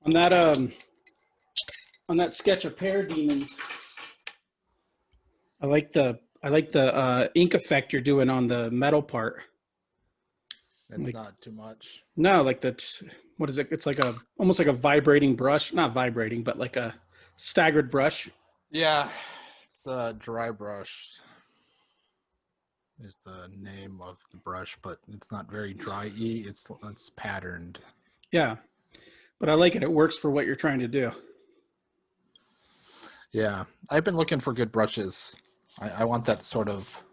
On that on that sketch of parademons, I like the ink effect you're doing on the metal part. That's Like, not too much. no, like that. What is it? It's like almost like a vibrating brush. Not vibrating, but like a staggered brush. Yeah, it's a dry brush is the name of the brush, but it's not very dry-y. It's patterned. Yeah, but I like it. It works for what you're trying to do. Yeah, I've been looking for good brushes. I want that sort of...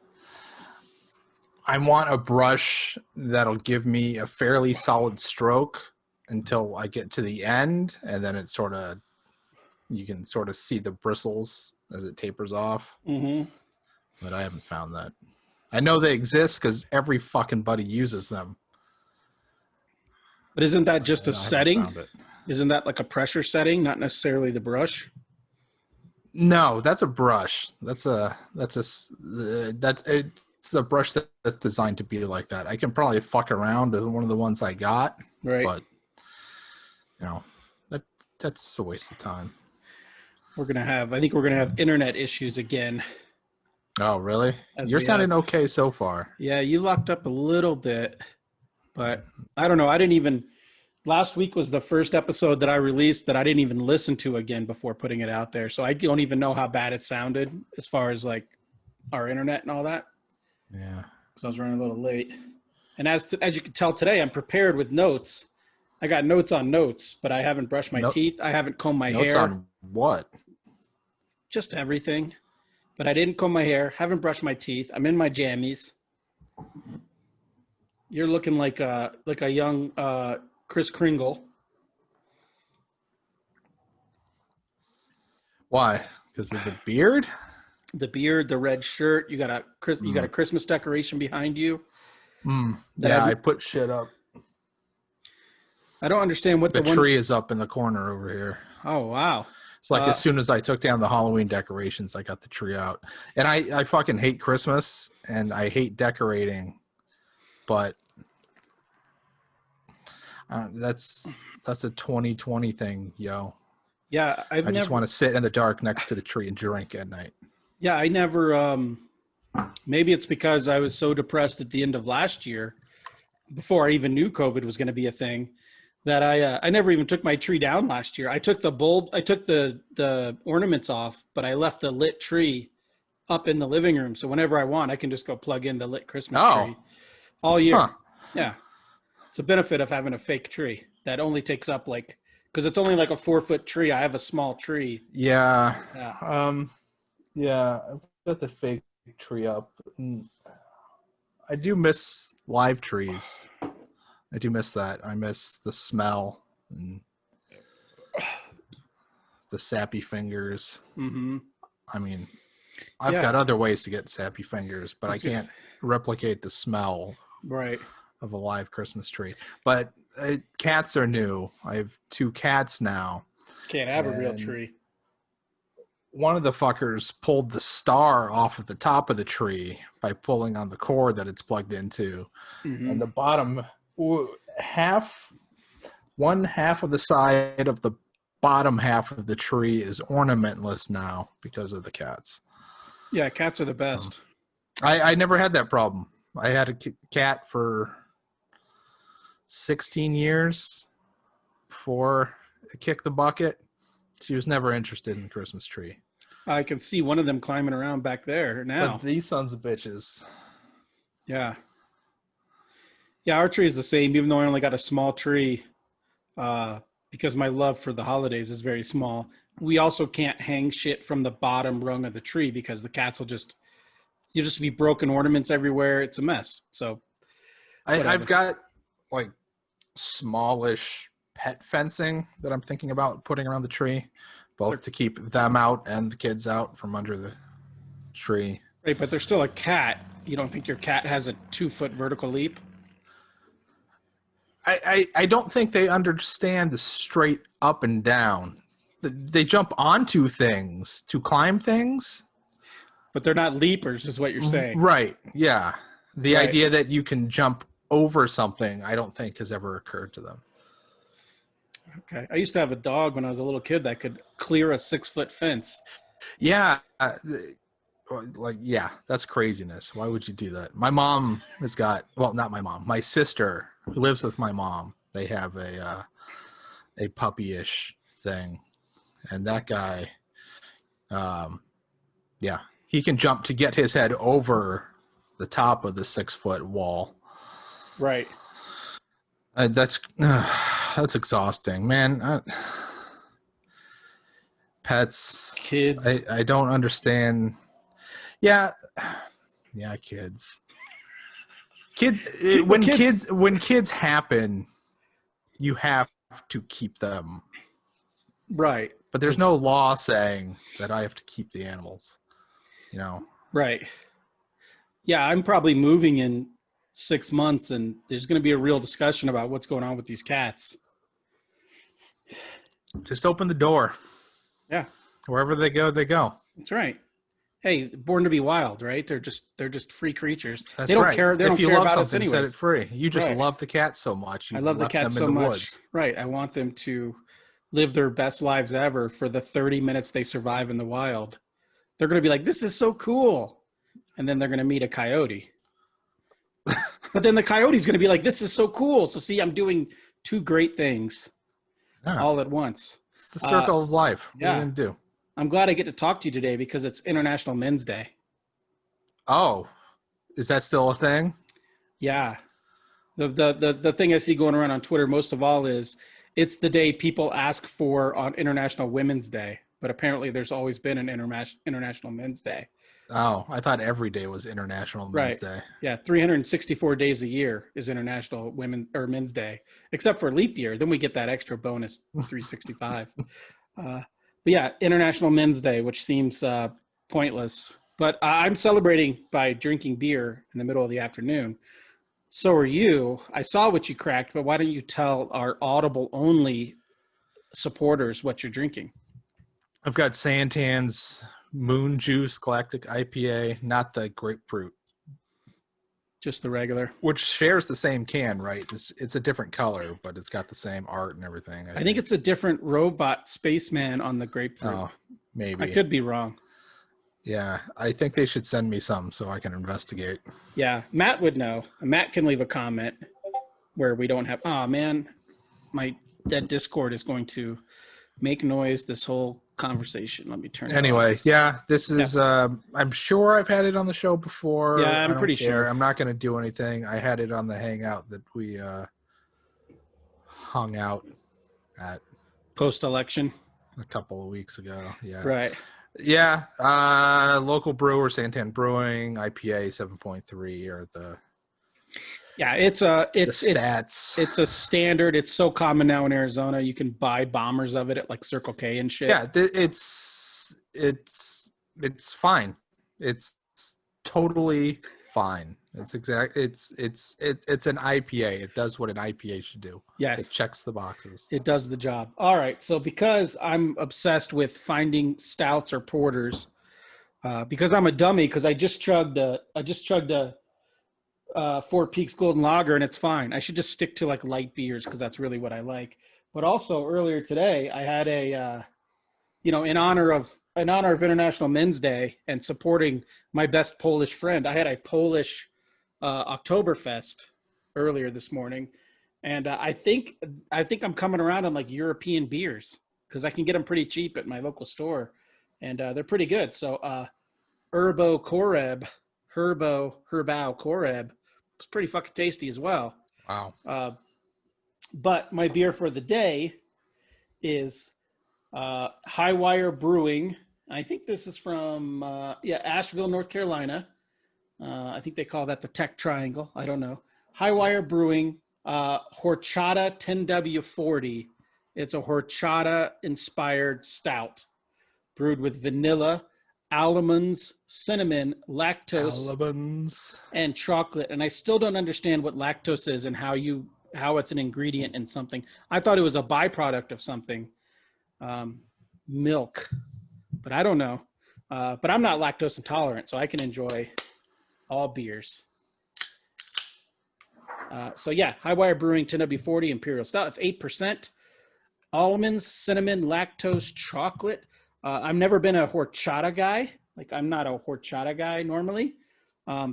I want a brush that'll give me a fairly solid stroke until I get to the end, and then it sort of... You can sort of see the bristles as it tapers off. Mm-hmm. But I haven't found that. I know they exist because every fucking buddy uses them. But isn't that just a setting? Found it. Isn't that like a pressure setting, not necessarily the brush? No, that's a brush. It's a brush that's designed to be like that. I can probably fuck around with one of the ones I got, Right. But you know, that's a waste of time. I think we're gonna have internet issues again. Oh, really? You're sounding okay so far. Yeah, you locked up a little bit, but I don't know. Last week was the first episode that I released that I didn't even listen to again before putting it out there. So I don't even know how bad it sounded as far as like our internet and all that. Yeah. So I was running a little late. And as you can tell today, I'm prepared with notes. I got notes on notes, but I haven't brushed my teeth. I haven't combed my hair. Notes on what? Just everything. But I didn't comb my hair, haven't brushed my teeth. I'm in my jammies. You're looking like a young Kris Kringle. Why? Because of the beard? The beard, the red shirt. You got a Christmas decoration behind you. Yeah, I put shit up. I don't understand what the tree is up in the corner over here. Oh, wow. It's like as soon as I took down the Halloween decorations, I got the tree out. And I fucking hate Christmas and I hate decorating, but that's a 2020 thing, yo. Yeah, I just want to sit in the dark next to the tree and drink at night. Yeah, I never. Maybe it's because I was so depressed at the end of last year, before I even knew COVID was going to be a thing, that I never even took my tree down last year. I took the bulb, I took the ornaments off, but I left the lit tree up in the living room. So whenever I want, I can just go plug in the lit Christmas tree all year. Huh. Yeah. It's a benefit of having a fake tree that only takes up because it's only like a 4-foot tree. I have a small tree. Yeah. Yeah. I've got the fake tree up. I do miss live trees. I do miss that. I miss the smell and the sappy fingers. Mm-hmm. I mean, I've got other ways to get sappy fingers, but I can't replicate the smell of a live Christmas tree. But cats are new. I have 2 cats now. Can't have a real tree. One of the fuckers pulled the star off of the top of the tree by pulling on the cord that it's plugged into. Mm-hmm. And the bottom... one half of the side of the bottom half of the tree is ornamentless now because of the cats. Yeah, cats are the best. So, I never had that problem. I had a cat for 16 years before I kicked the bucket. She was never interested in the Christmas tree. I can see one of them climbing around back there now. But these sons of bitches. Yeah. Yeah, our tree is the same, even though I only got a small tree because my love for the holidays is very small. We also can't hang shit from the bottom rung of the tree because the cats will you'll just be broken ornaments everywhere. It's a mess. So I've got like smallish pet fencing that I'm thinking about putting around the tree, both to keep them out and the kids out from under the tree. Right, but they're still a cat. You don't think your cat has a 2-foot vertical leap? I don't think they understand the straight up and down. They jump onto things to climb things. But they're not leapers is what you're saying. Right, yeah. The idea that you can jump over something, I don't think has ever occurred to them. Okay. I used to have a dog when I was a little kid that could clear a 6-foot fence. Yeah. Yeah, that's craziness. Why would you do that? My mom has got, well, not my mom, my sister who lives with my mom. They have a puppy-ish thing. And that guy, yeah, he can jump to get his head over the top of the 6-foot wall. Right. That's exhausting, man. Pets, Kids. I don't understand. Yeah, yeah, kids. When kids happen, you have to keep them. Right. But there's no law saying that I have to keep the animals. You know. Right. Yeah, I'm probably moving in 6 months, and there's going to be a real discussion about what's going on with these cats. Just open the door. Yeah. Wherever they go, they go. That's right. Hey, born to be wild, right? They're just free creatures. That's they don't right. care. They if don't you care love about something, us set anyways. it free. You just Right. love the cat so much. You I love the left cats them so in the much. woods. Right. I want them to live their best lives ever for the 30 minutes they survive in the wild. They're going to be like, this is so cool. And then they're going to meet a coyote. But then the coyote's going to be like, this is so cool. So see, I'm doing two great things all at once. It's the circle of life. What are you going to do? I'm glad I get to talk to you today because it's International Men's Day. Oh, is that still a thing? Yeah. The thing I see going around on Twitter most of all is it's the day people ask for on International Women's Day. But apparently there's always been an International Men's Day. Oh, I thought every day was International Men's Day. Yeah, 364 days a year is International Men's Day, except for leap year. Then we get that extra bonus 365. But yeah, International Men's Day, which seems pointless. But I'm celebrating by drinking beer in the middle of the afternoon. So are you. I saw what you cracked, but why don't you tell our Audible only supporters what you're drinking? I've got Santan's Moon Juice Galactic IPA, not the grapefruit. Just the regular. Which shares the same can, right? It's a different color, but it's got the same art and everything. I think it's a different robot spaceman on the grapefruit. Oh, maybe. I could be wrong. Yeah, I think they should send me some so I can investigate. Yeah, Matt would know. Matt can leave a comment where we don't have, oh man, that Discord is going to make noise this whole conversation. Let me turn it Anyway, off. yeah, this is, I'm sure I've had it on the show before. Yeah, I'm pretty sure. I'm not going to do anything. I had it on the Hangout that we hung out at. Post-election. A couple of weeks ago, yeah. Right. Yeah, local brewer, Santan Brewing, IPA 7.3 or the... Yeah, it's stats. It's a standard. It's so common now in Arizona. You can buy bombers of it at like Circle K and shit. Yeah, it's fine. It's totally fine. It's an IPA. It does what an IPA should do. Yes. It checks the boxes. It does the job. All right. So because I'm obsessed with finding stouts or porters, because I'm a dummy, because I just chugged a Four Peaks Golden Lager, and it's fine. I should just stick to like light beers because that's really what I like. But also earlier today, I had in honor of International Men's Day and supporting my best Polish friend, I had a Polish Oktoberfest earlier this morning, and I think I'm coming around on like European beers because I can get them pretty cheap at my local store, and they're pretty good. So Herbau Koreb. It's pretty fucking tasty as well. Wow. But my beer for the day is High Wire Brewing. I think this is from Asheville, North Carolina. I think they call that the Tech Triangle. I don't know. High Wire Brewing, Horchata 10W40. It's a horchata-inspired stout brewed with vanilla, almonds, cinnamon, lactose, and chocolate. And I still don't understand what lactose is and how it's an ingredient in something. I thought it was a byproduct of something, milk, but I don't know. But I'm not lactose intolerant, so I can enjoy all beers. High Wire Brewing 10W40 Imperial Stout. It's 8%. almonds, cinnamon, lactose, chocolate. I've never been a horchata guy. Like I'm not a horchata guy normally,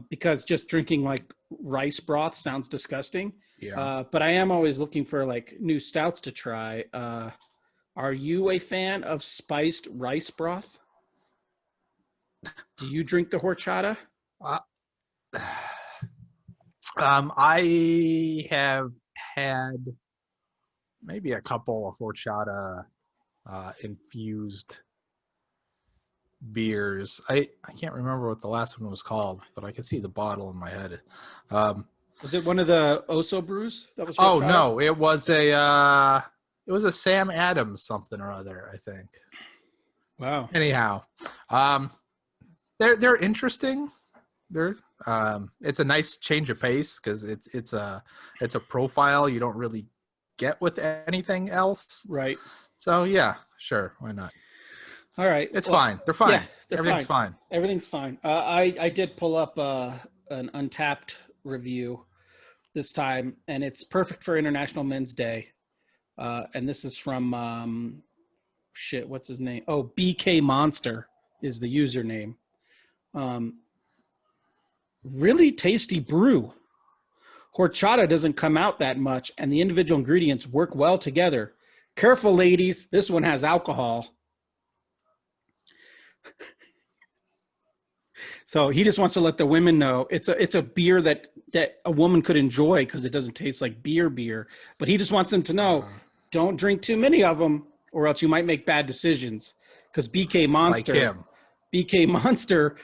because just drinking like rice broth sounds disgusting. Yeah. But I am always looking for like new stouts to try. Are you a fan of spiced rice broth? Do you drink the horchata? Uh, I have had maybe a couple of horchata infused beers. I can't remember what the last one was called, but I can see the bottle in my head. Was it one of the Oso brews that was Oh horchata? no, it was a Sam Adams something or other, I think. Wow. Anyhow, they're interesting. They're it's a nice change of pace because it's a profile you don't really get with anything else. Right. So yeah, sure, why not? All right. It's fine. They're fine. Yeah, they're Everything's fine. Everything's fine. I did pull up an Untapped review this time, and it's perfect for International Men's Day. And this is from what's his name? Oh, BK Monster is the username. Really tasty brew. Horchata doesn't come out that much, and the individual ingredients work well together. Careful, ladies. This one has alcohol. So he just wants to let the women know it's a beer that a woman could enjoy because it doesn't taste like beer. But he just wants them to know, don't drink too many of them, or else you might make bad decisions. Because BK Monster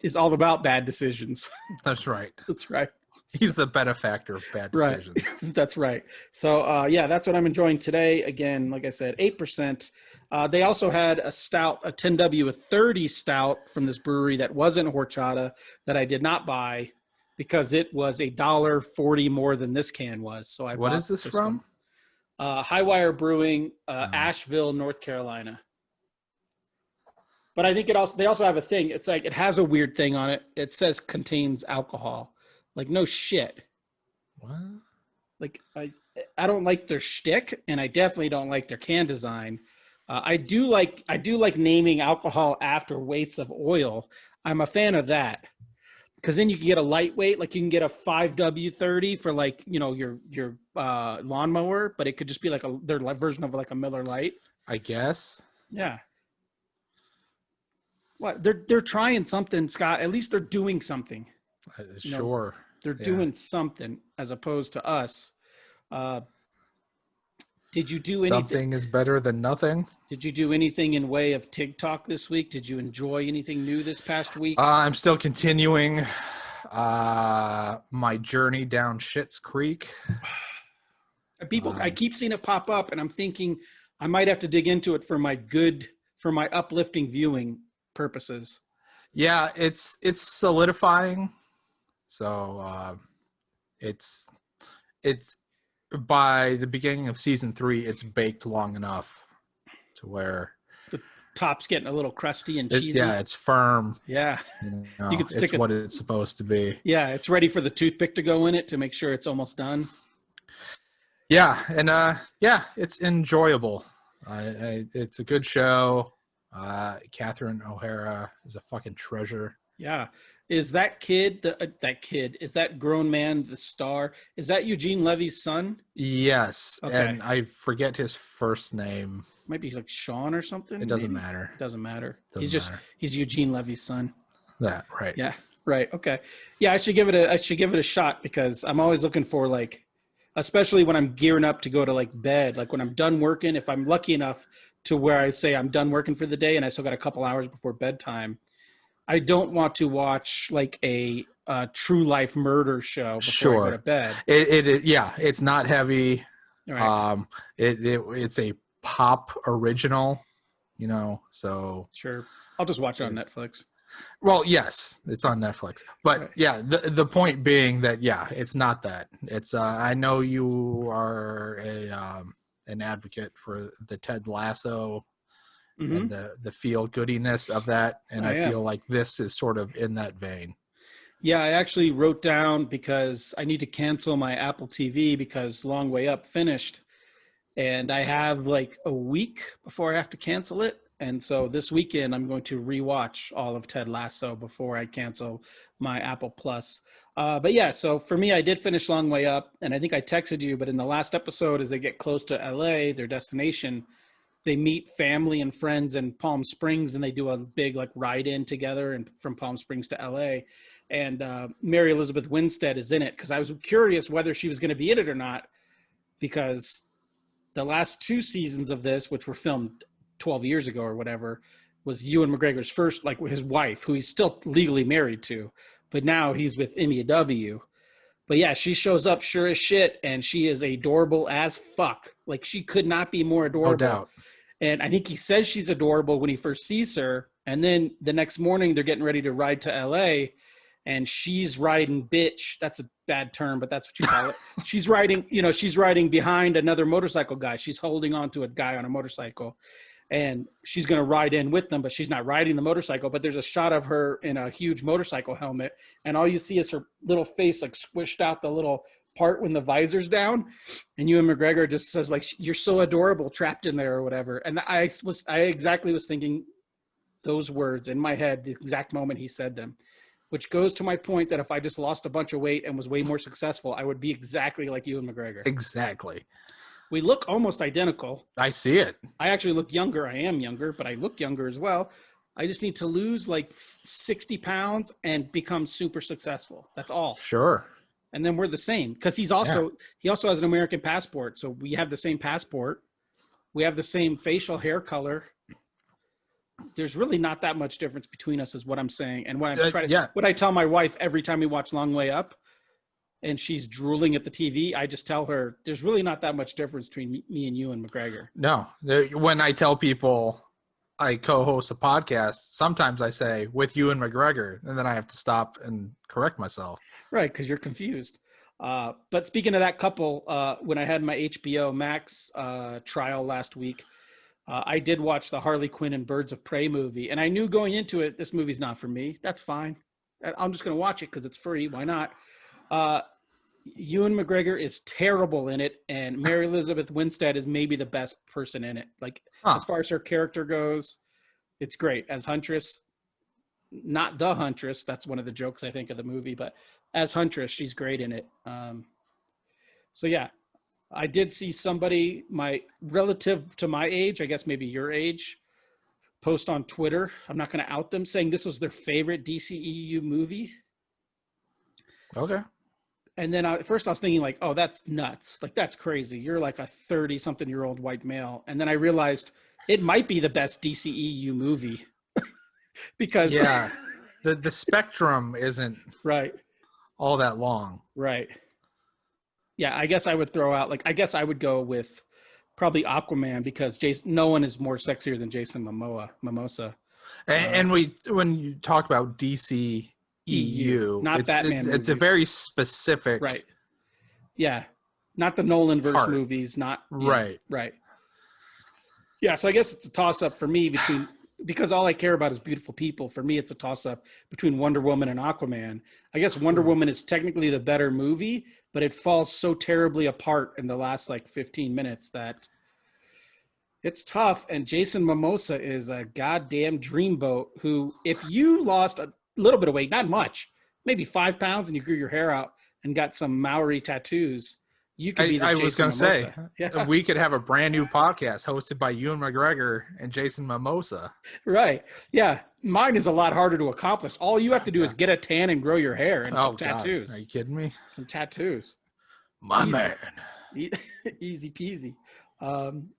is all about bad decisions. That's right. That's right. He's the benefactor of bad decisions. Right. That's right. So yeah, that's what I'm enjoying today. Again, like I said, 8%. They also had a stout, a 10W with 30 stout from this brewery that wasn't horchata that I did not buy because it was $1.40 more than this can was. So what is this from? Highwire Brewing, Asheville, North Carolina. But I think they also have a thing. It's like it has a weird thing on it. It says contains alcohol. Like no shit. What? Like I don't like their shtick, and I definitely don't like their can design. I do like naming alcohol after weights of oil. I'm a fan of that because then you can get a lightweight, like you can get a 5W30 for like your lawnmower, but it could just be like their version of like a Miller Lite. I guess. Yeah. What they're trying something, Scott. At least they're doing something. Sure. They're doing something as opposed to us. Did you do anything? Something is better than nothing. Did you do anything in way of TIG talk this week? Did you enjoy anything new this past week? I'm still continuing my journey down Schitt's Creek. I keep seeing it pop up, and I'm thinking I might have to dig into it for my uplifting viewing purposes. Yeah, it's solidifying. So it's by the beginning of season 3, it's baked long enough to where the top's getting a little crusty and cheesy. It's firm. Yeah, you can stick what it's supposed to be. Yeah, it's ready for the toothpick to go in it to make sure it's almost done. Yeah, and it's enjoyable. It's a good show. Catherine O'Hara is a fucking treasure. Yeah. Is that kid, is that grown man the star? Is that Eugene Levy's son? Yes. Okay. And I forget his first name. Might be like Sean or something. It doesn't matter. Doesn't matter. Doesn't matter. He's Eugene Levy's son. That, right. Yeah. Right. Okay. Yeah, I should give it a shot because I'm always looking for like, especially when I'm gearing up to go to like bed, like when I'm done working, if I'm lucky enough to where I say I'm done working for the day and I still got a couple hours before bedtime, I don't want to watch like a true life murder show before I go to bed. It's not heavy. Right. It's a pop original, so sure. I'll just watch it on Netflix. Well, yes, it's on Netflix. But right. Yeah, the point being that it's not that. It's I know you are an advocate for the Ted Lasso and the feel goodiness of that, and I feel like this is sort of in that vein. Yeah, I actually wrote down because I need to cancel my Apple TV because Long Way Up finished, and I have like a week before I have to cancel it. And so this weekend, I'm going to rewatch all of Ted Lasso before I cancel my Apple Plus. But yeah, so for me, I did finish Long Way Up, and I think I texted you. But in the last episode, as they get close to LA, their destination, they meet family and friends in Palm Springs, and they do a big like ride in together, and from Palm Springs to LA. And Mary Elizabeth Winstead is in it, because I was curious whether she was going to be in it or not, because the last 2 seasons of this, which were filmed 12 years ago or whatever, was Ewan McGregor's first, like with his wife, who he's still legally married to, but now he's with Emmia W. But yeah, she shows up sure as shit, and she is adorable as fuck. Like, she could not be more adorable. No doubt. And I think he says she's adorable when he first sees her. And then the next morning, they're getting ready to ride to LA, and she's riding bitch. That's a bad term, but that's what you call it. She's riding behind another motorcycle guy. She's holding on to a guy on a motorcycle, and she's going to ride in with them, but she's not riding the motorcycle. But there's a shot of her in a huge motorcycle helmet, and all you see is her little face, like squished out the little part when the visor's down. And Ewan McGregor just says, like, "You're so adorable trapped in there," or whatever. And I exactly was thinking those words in my head the exact moment he said them, which goes to my point that if I just lost a bunch of weight and was way more successful, I would be exactly like Ewan McGregor. Exactly. We look almost identical. I see it. I actually look younger. I am younger, but I look younger as well. I just need to lose like 60 pounds and become super successful. That's all. Sure. And then we're the same, because he also has an American passport. So we have the same passport. We have the same facial hair color. There's really not that much difference between us, is what I'm saying. And what what I tell my wife every time we watch Long Way Up, and she's drooling at the TV, I just tell her there's really not that much difference between me and Ewan McGregor. No. When I tell people I co-host a podcast, sometimes I say with Ewan McGregor, and then I have to stop and correct myself. Right, because you're confused. But speaking of that couple, when I had my HBO Max trial last week, I did watch the Harley Quinn and Birds of Prey movie, and I knew going into it, this movie's not for me. That's fine. I'm just going to watch it because it's free. Why not? Ewan McGregor is terrible in it, and Mary Elizabeth Winstead is maybe the best person in it. Like, as far as her character goes, it's great. As Huntress, not the Huntress, that's one of the jokes I think of the movie, but as Huntress, she's great in it. So yeah, I did see somebody, my relative to my age, I guess maybe your age, post on Twitter, I'm not going to out them, saying this was their favorite DCEU movie. Okay. And then at first I was thinking, like, oh, that's nuts. Like, that's crazy. You're like a 30-something-year-old white male. And then I realized it might be the best DCEU movie. Because yeah, the spectrum isn't right all that long. Right. Yeah, I guess I would throw out, like, I guess I would go with probably Aquaman, because no one is more sexier than Jason Momoa. And when you talk about DCEU, not Batman. It's a very specific, right? Yeah, not the Nolan-verse movies. Not right. Right. Yeah, so I guess it's a toss-up for me because all I care about is beautiful people. For me, it's a toss-up between Wonder Woman and Aquaman. I guess Wonder Woman is technically the better movie, but it falls so terribly apart in the last like 15 minutes that it's tough. And Jason Momoa is a goddamn dreamboat who, if you lost a little bit of weight, not much, maybe 5 pounds, and you grew your hair out and got some Maori tattoos, you could be the Jason was going to say, yeah. We could have a brand new podcast hosted by Ewan McGregor and Jason Momoa. Right. Yeah. Mine is a lot harder to accomplish. All you have to do is get a tan and grow your hair and some tattoos. God. Are you kidding me? Some tattoos. My man. Easy peasy.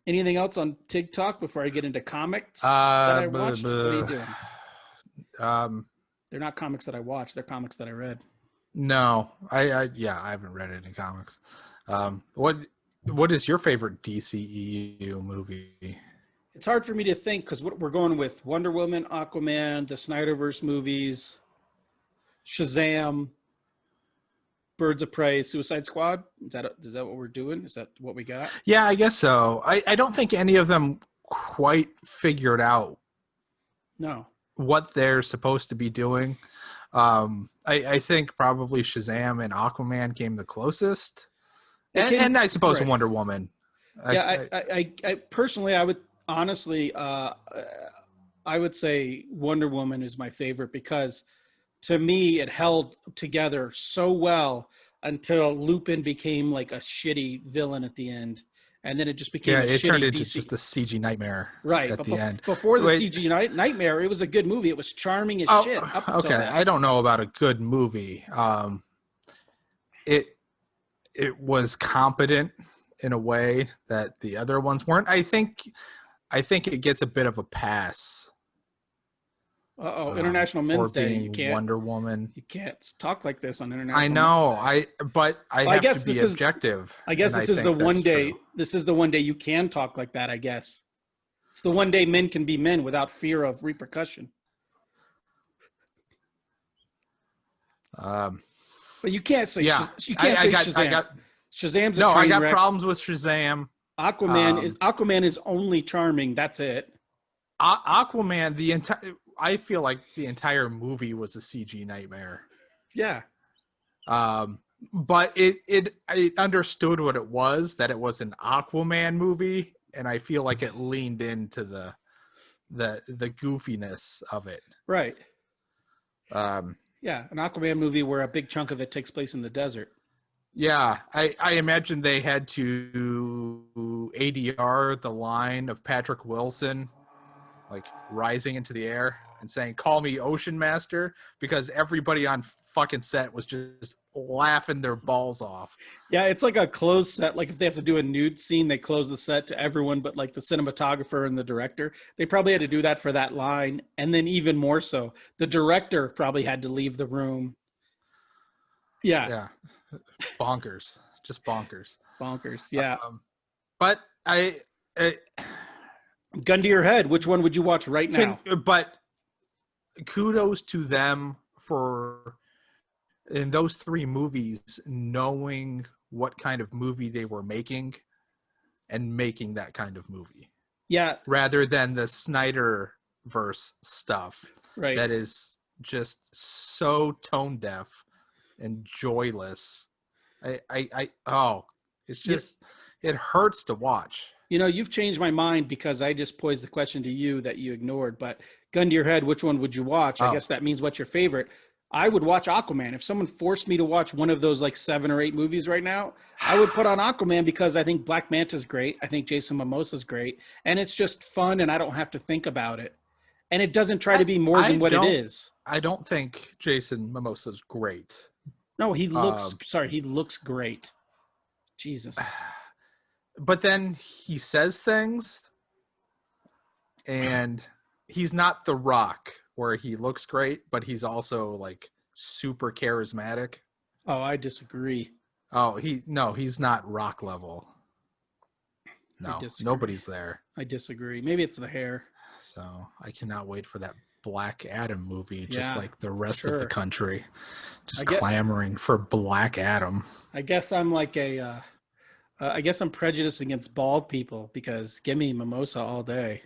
Anything else on TikTok before I get into comics that I watched? What are you doing? They're not comics that I watched. They're comics that I read. No, I haven't read any comics. What is your favorite DCEU movie? It's hard for me to think because we're going with Wonder Woman, Aquaman, the Snyderverse movies, Shazam, Birds of Prey, Suicide Squad. Is that what we're doing? Is that what we got? Yeah, I guess so. I don't think any of them quite figured out what they're supposed to be doing. I think probably Shazam and Aquaman came the closest. And I suppose Wonder Woman. Yeah, I personally, I would honestly, I would say Wonder Woman is my favorite because to me, it held together so well until Lupin became like a shitty villain at the end. And then it just became Yeah, a it turned shitty into DC. just a CG nightmare Right. at But the end. before the Wait, CG Nightmare, it was a good movie. It was charming as oh, shit up until okay. then. I don't know about a good movie. It it was competent in a way that the other ones weren't. I think it gets a bit of a pass Uh-oh, International for Men's Day. being Wonder Woman. You can't talk like this on I International Men's know. Day. But I Well, have to be objective, I guess and I this is the think one that's true. day. This is the one day you can talk like that. I guess it's the one day men can be men without fear of repercussion. Um, But you can't say yeah, you can't say I Shazam. got Shazam's a no. I train got wreck. problems with Shazam. Aquaman is only charming. That's it. Aquaman. I feel like the entire movie was a CG nightmare. Yeah. But I understood what it was, that it was an Aquaman movie, and I feel like it leaned into the goofiness of it. Right. Um, Yeah, an Aquaman movie where a big chunk of it takes place in the desert. yeah, I imagine they had to ADR the line of Patrick Wilson, like rising into the air and saying, "Call me Ocean Master," because everybody on fucking set was just laughing their balls off. Yeah, it's like a closed set. Like if they have to do a nude scene, they close the set to everyone but like the cinematographer and the director. They probably had to do that for that line. And then even more so, the director probably had to leave the room. Yeah. Yeah, bonkers, just bonkers. Bonkers. Yeah. But Gun to your head. Which one would you watch right now? but kudos to them for, in those three movies, knowing what kind of movie they were making and making that kind of movie. Yeah. Rather than the Snyderverse stuff Right. that is just so tone deaf and joyless. It's just, it hurts to watch. You know, you've changed my mind because I just posed the question to you that you ignored. But gun to your head, which one would you watch? I guess that means what's your favorite? I would watch Aquaman. If someone forced me to watch one of those like 7 or 8 movies right now, I would put on Aquaman because I think Black Manta's great. I think Jason Momoa's great. And it's just fun and I don't have to think about it. And it doesn't try to be more than what it is. I don't think Jason Momoa's great. No, he looks great. Jesus. But then he says things, and he's not The Rock where he looks great, but he's also like super charismatic. Oh, I disagree. Oh, he's not Rock level. No, nobody's there. I disagree. Maybe it's the hair. So I cannot wait for that Black Adam movie, just Yeah, like the rest of the country, just I clamoring for Black Adam. I guess I'm like I guess I'm prejudiced against bald people because give me mimosa all day.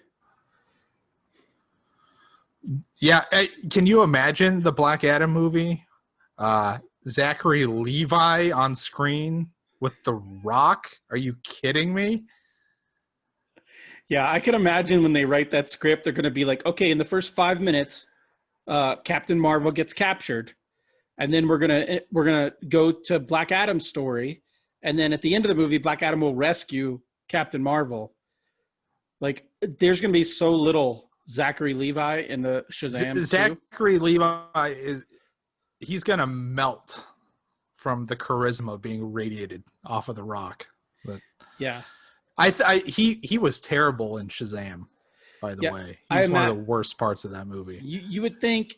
Yeah, can you imagine the Black Adam movie? Zachary Levi on screen with The Rock? Are you kidding me? Yeah, I can imagine when they write that script, they're going to be like, okay, in the first 5 minutes, Captain Marvel gets captured, and then we're gonna go to Black Adam's story, and then at the end of the movie, Black Adam will rescue Captain Marvel. Like, there's going to be so little Zachary Levi in the Shazam. Zachary Levi he's going to melt from the charisma being radiated off of The Rock. But yeah. He was terrible in Shazam, by the way. He's one of the worst parts of that movie. You would think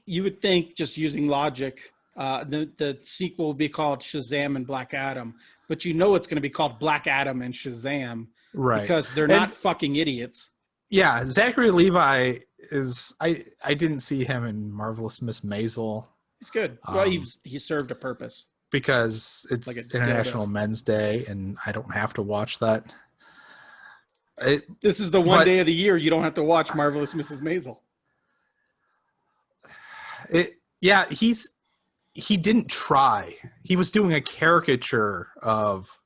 just using logic, the sequel would be called Shazam and Black Adam, but you know it's going to be called Black Adam and Shazam, right? Because they're not fucking idiots. Yeah, Zachary Levi is. I didn't see him in Marvelous Miss Maisel. He's good. Well, he served a purpose because it's like International Men's Day, and I don't have to watch that. This is the one day of the year you don't have to watch Marvelous Mrs. Maisel. He didn't try. He was doing a caricature of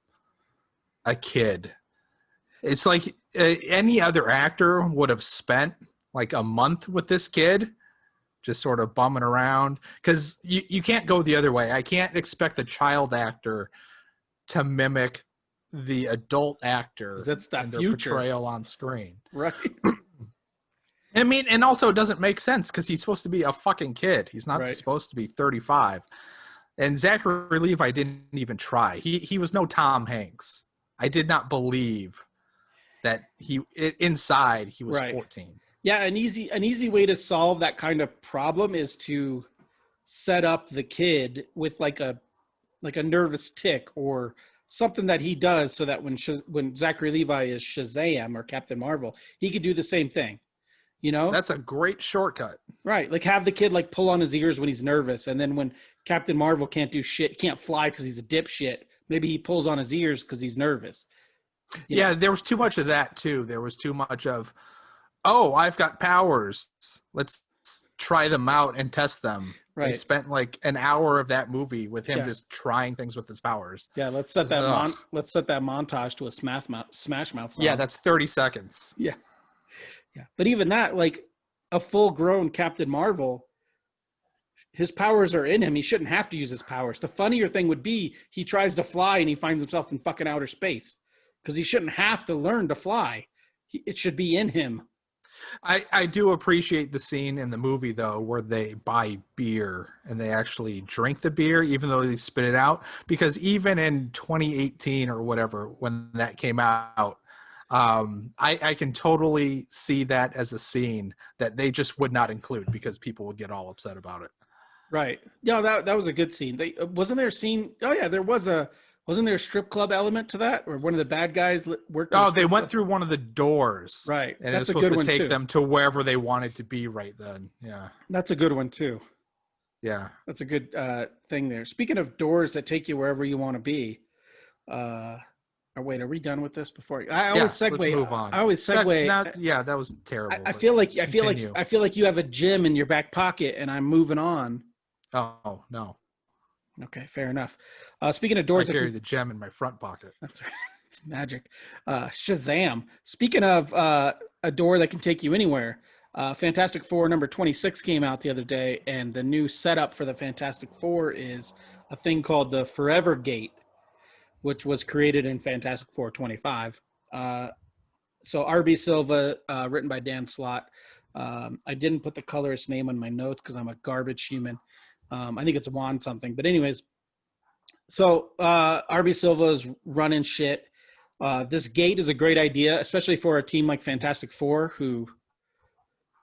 a kid, It's like any other actor would have spent like a month with this kid, just sort of bumming around, because you can't go the other way. I can't expect the child actor to mimic the adult actor That's that and their future. portrayal on screen. Right. I mean, and also it doesn't make sense because he's supposed to be a fucking kid. He's not Right. supposed to be 35. And Zachary Levi didn't even try. He was no Tom Hanks. I did not believe that inside he was Right. 14. Yeah, an easy way to solve that kind of problem is to set up the kid with like a nervous tick or something that he does, so that when Zachary Levi is Shazam or Captain Marvel, he could do the same thing. You know? That's a great shortcut. Right. Like have the kid like pull on his ears when he's nervous, and then when Captain Marvel can't do shit, can't fly because he's a dipshit, maybe he pulls on his ears because he's nervous. Yeah, there was too much of that too. There was too much of, oh, I've got powers. Let's try them out and test them. They Right. spent like an hour of that movie with him Yeah. just trying things with his powers. Yeah, let's set that Ugh. montage to a Smash Mouth song. Yeah, that's 30 seconds. Yeah. But even that, like a full-grown Captain Marvel, his powers are in him. He shouldn't have to use his powers. The funnier thing would be he tries to fly and he finds himself in fucking outer space, because he shouldn't have to learn to fly. It should be in him. I do appreciate the scene in the movie, though, where they buy beer and they actually drink the beer, even though they spit it out. Because even in 2018 or whatever, when that came out, I can totally see that as a scene that they just would not include because people would get all upset about it. Right. Yeah, that was a good scene. Wasn't there a scene? Oh yeah, wasn't there a strip club element to that, where one of the bad guys worked? Oh, they went through one of the doors, right? And That's it was supposed to take too. them to wherever they wanted to be right then. Yeah, That's a good one too. yeah. That's a good thing there. Speaking of doors that take you wherever you want to be. Or wait, are we done with this? Before I always segue. Let's move on. I always segue. Yeah, that was terrible. I feel like you have a gym in your back pocket, and I'm moving on. Oh no. Okay, fair enough. Speaking of doors, I carry the gem in my front pocket. That's right. It's magic. Shazam. Speaking of a door that can take you anywhere, Fantastic Four number 26 came out the other day, and the new setup for the Fantastic Four is a thing called the Forever Gate, which was created in Fantastic Four 25. So R.B. Silva, written by Dan Slott. I didn't put the colorist's name on my notes because I'm a garbage human. I think it's Juan something. But anyways, so R.B. Silva is running shit. This gate is a great idea, especially for a team like Fantastic Four, who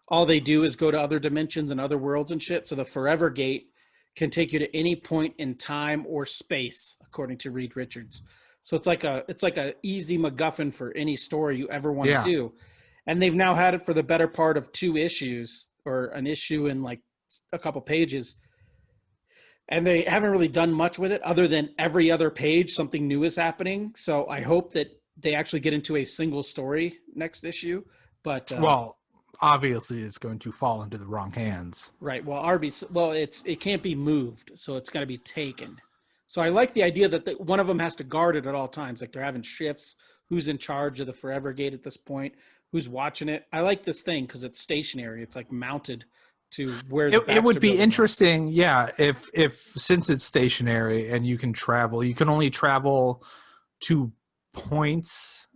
all they do is go to other dimensions and other worlds and shit. So the Forever Gate can take you to any point in time or space, according to Reed Richards. So it's like a easy MacGuffin for any story you ever want to do. And they've now had it for the better part of 2 issues, or an issue in like a couple pages. And they haven't really done much with it other than every other page something new is happening. So I hope that they actually get into a single story next issue. But well, obviously it's going to fall into the wrong hands. Right. Well, it can't be moved, so it's got to be taken. So I like the idea that one of them has to guard it at all times. Like they're having shifts. Who's in charge of the Forever Gate at this point? Who's watching it? I like this thing because it's stationary. It's like mounted to where it would be interesting, if since it's stationary and you can only travel to points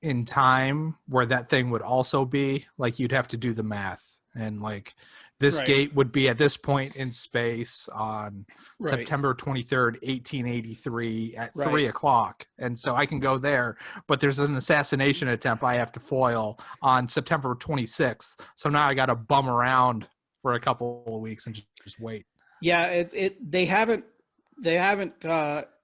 in time where that thing would also be. Like you'd have to do the math, and like this gate would be at this point in space on September 23rd, 1883 at 3:00. And so I can go there, but there's an assassination attempt I have to foil on September 26th. So now I got to bum around for a couple of weeks and just wait. Yeah, they haven't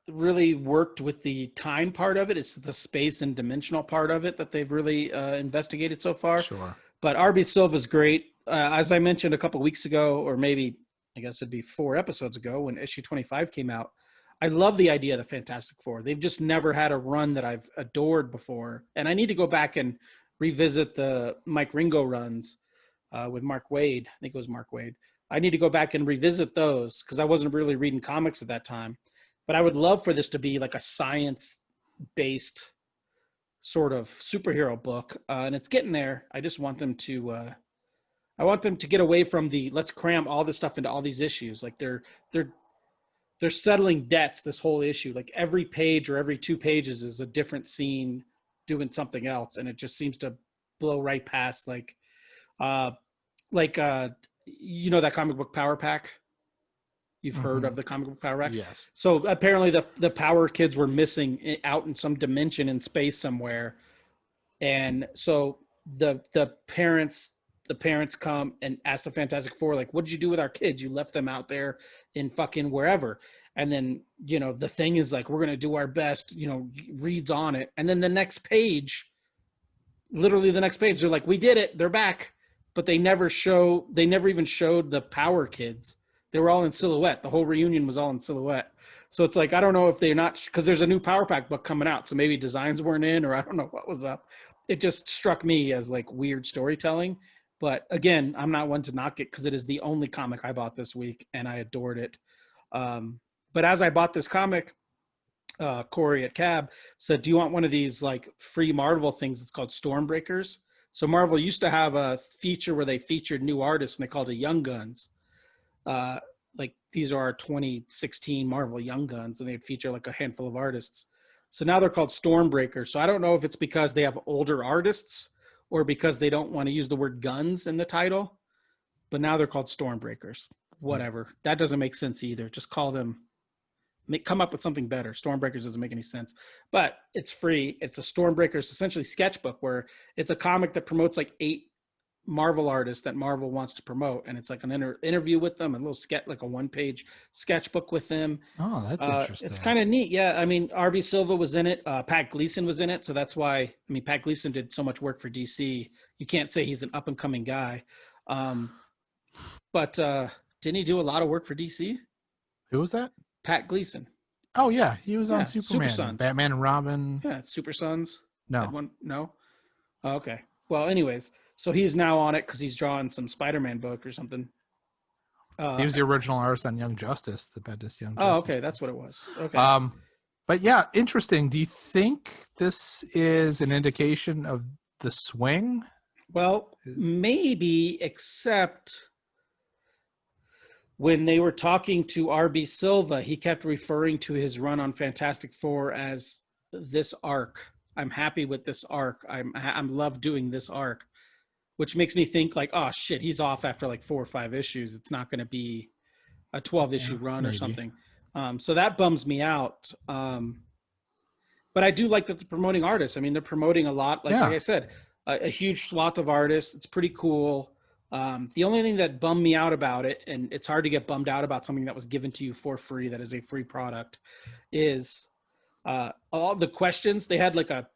really worked with the time part of it. It's the space and dimensional part of it that they've really investigated so far. Sure. But R.B. Silva's great. As I mentioned a couple of weeks ago, or maybe I guess it'd be 4 episodes ago when issue 25 came out, I love the idea of the Fantastic Four. They've just never had a run that I've adored before. And I need to go back and revisit the Mike Ringo runs with Mark Waid. I think it was Mark Waid. I need to go back and revisit those because I wasn't really reading comics at that time. But I would love for this to be like a science-based sort of superhero book, and it's getting there. I just want them to. I want them to get away from the let's cram all this stuff into all these issues. Like they're settling debts. This whole issue, like every page or every 2 pages, is a different scene doing something else, and it just seems to blow right past uh, like you know that comic book Power Pack. You've heard of the comic book Power Pack? Yes. So apparently the Power Kids were missing out in some dimension in space somewhere, and so the parents come and ask the Fantastic Four, like, what did you do with our kids? You left them out there in fucking wherever. And then, you know, the thing is like, we're going to do our best, you know, reads on it. And then the next page, literally the next page, they're like, we did it. They're back. But they never even showed the Power Kids. They were all in silhouette. The whole reunion was all in silhouette. So it's like, I don't know if they're not, because there's a new Power Pack book coming out. So maybe designs weren't in, or I don't know what was up. It just struck me as like weird storytelling. But again, I'm not one to knock it because it is the only comic I bought this week and I adored it. But as I bought this comic, Corey at Cab said, do you want one of these like free Marvel things? It's called Stormbreakers. So Marvel used to have a feature where they featured new artists and they called it Young Guns. Like these are our 2016 Marvel Young Guns, and they'd feature like a handful of artists. So now they're called Stormbreakers. So I don't know if it's because they have older artists or because they don't want to use the word guns in the title, but now they're called Stormbreakers. Whatever. That doesn't make sense either. Just call them, come up with something better. Stormbreakers doesn't make any sense, but it's free. It's a Stormbreakers, essentially sketchbook, where it's a comic that promotes like 8 Marvel artists that Marvel wants to promote. And it's like an interview with them, a little sketch, like a 1-page sketchbook with them. Oh, that's interesting. It's kind of neat. Yeah. I mean, RB Silva was in it. Pat Gleason was in it. So that's why, I mean, Pat Gleason did so much work for DC. You can't say he's an up and coming guy. But didn't he do a lot of work for DC? Who was that? Pat Gleason. Oh yeah. He was on Yeah, Superman, Super Sons. Batman and Robin. Yeah. Super Sons. No. No. Oh, okay. Well, anyways, so he's now on it because he's drawing some Spider-Man book or something. He was the original artist on Young Justice, the Bendis Young Oh, Justice. okay. That's what it was. Okay. But yeah, interesting. Do you think this is an indication of the swing? Well, maybe, except when they were talking to RB Silva, he kept referring to his run on Fantastic Four as this arc. I'm happy with this arc. I'm love doing this arc, which makes me think like, oh shit, he's off after like 4 or 5 issues. It's not going to be a 12-issue run or something. So that bums me out. But I do like that they're promoting artists. I mean, they're promoting a lot. Like I said, a huge swath of artists. It's pretty cool. The only thing that bummed me out about it, and it's hard to get bummed out about something that was given to you for free, that is a free product, is all the questions. They had like a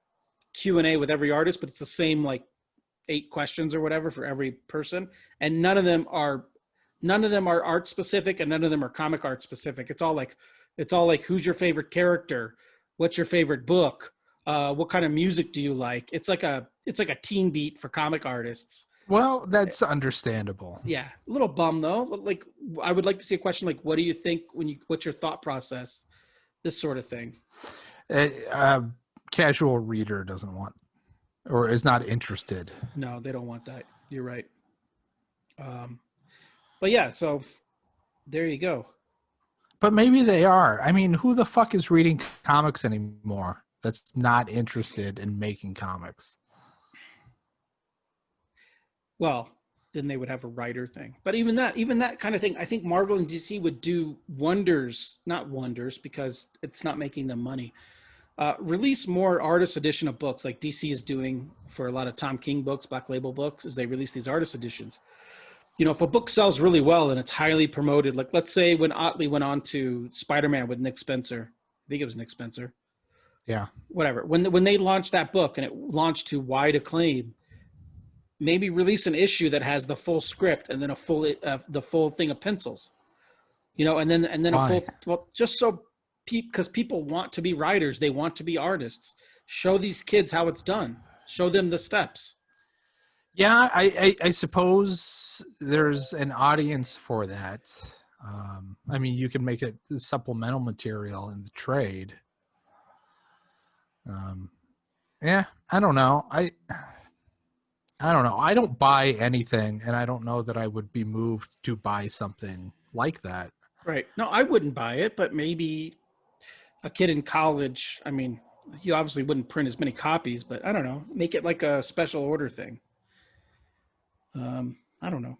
Q&A with every artist, but it's the same like 8 questions or whatever for every person, and none of them are art specific, and none of them are comic art specific. It's all like who's your favorite character, what's your favorite book, what kind of music do you like. It's like a teen beat for comic artists. Well, that's understandable. Yeah, a little bum though. Like I would like to see a question like, what do you think what's your thought process, this sort of thing. Casual reader doesn't want or is not interested. No, they don't want that. You're right. But yeah, so there you go. But maybe they are. I mean, who the fuck is reading comics anymore that's not interested in making comics? Well, then they would have a writer thing. But even that kind of thing, I think Marvel and DC would do wonders, not wonders because it's not making them money. Release more artist edition of books like DC is doing for a lot of Tom King books, Black Label books, is they release these artist editions. You know, if a book sells really well and it's highly promoted, like let's say when Otley went on to Spider-Man with Nick Spencer, I think it was Nick Spencer. Yeah. Whatever. When they launched that book and it launched to wide acclaim, maybe release an issue that has the full script and then the full thing of pencils, you know, and then a full, well, just so because people want to be writers, they want to be artists. Show these kids how it's done. Show them the steps. Yeah, I suppose there's an audience for that. I mean, you can make it supplemental material in the trade. Yeah, I don't know. I don't know. I don't buy anything, and I don't know that I would be moved to buy something like that. Right. No, I wouldn't buy it, but maybe a kid in college, I mean, you obviously wouldn't print as many copies, but I don't know, make it like a special order thing. I don't know.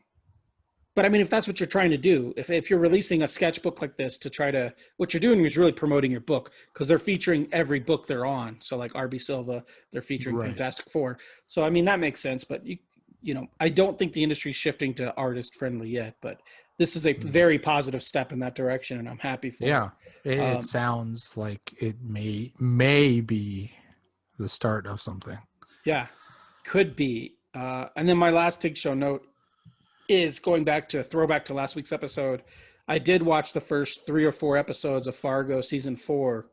But I mean, if that's what you're trying to do, if you're releasing a sketchbook like this to try to, what you're doing is really promoting your book because they're featuring every book they're on. So like RB Silva, they're featuring Right. Fantastic Four. So I mean, that makes sense. But you know, I don't think the industry's shifting to artist friendly yet. But this is a very positive step in that direction, and I'm happy for Yeah, it. it sounds like it may be the start of something. Yeah, could be. And then my last TIG show note is going back to throwback to last week's episode. I did watch the first 3 or 4 episodes of Fargo season 4,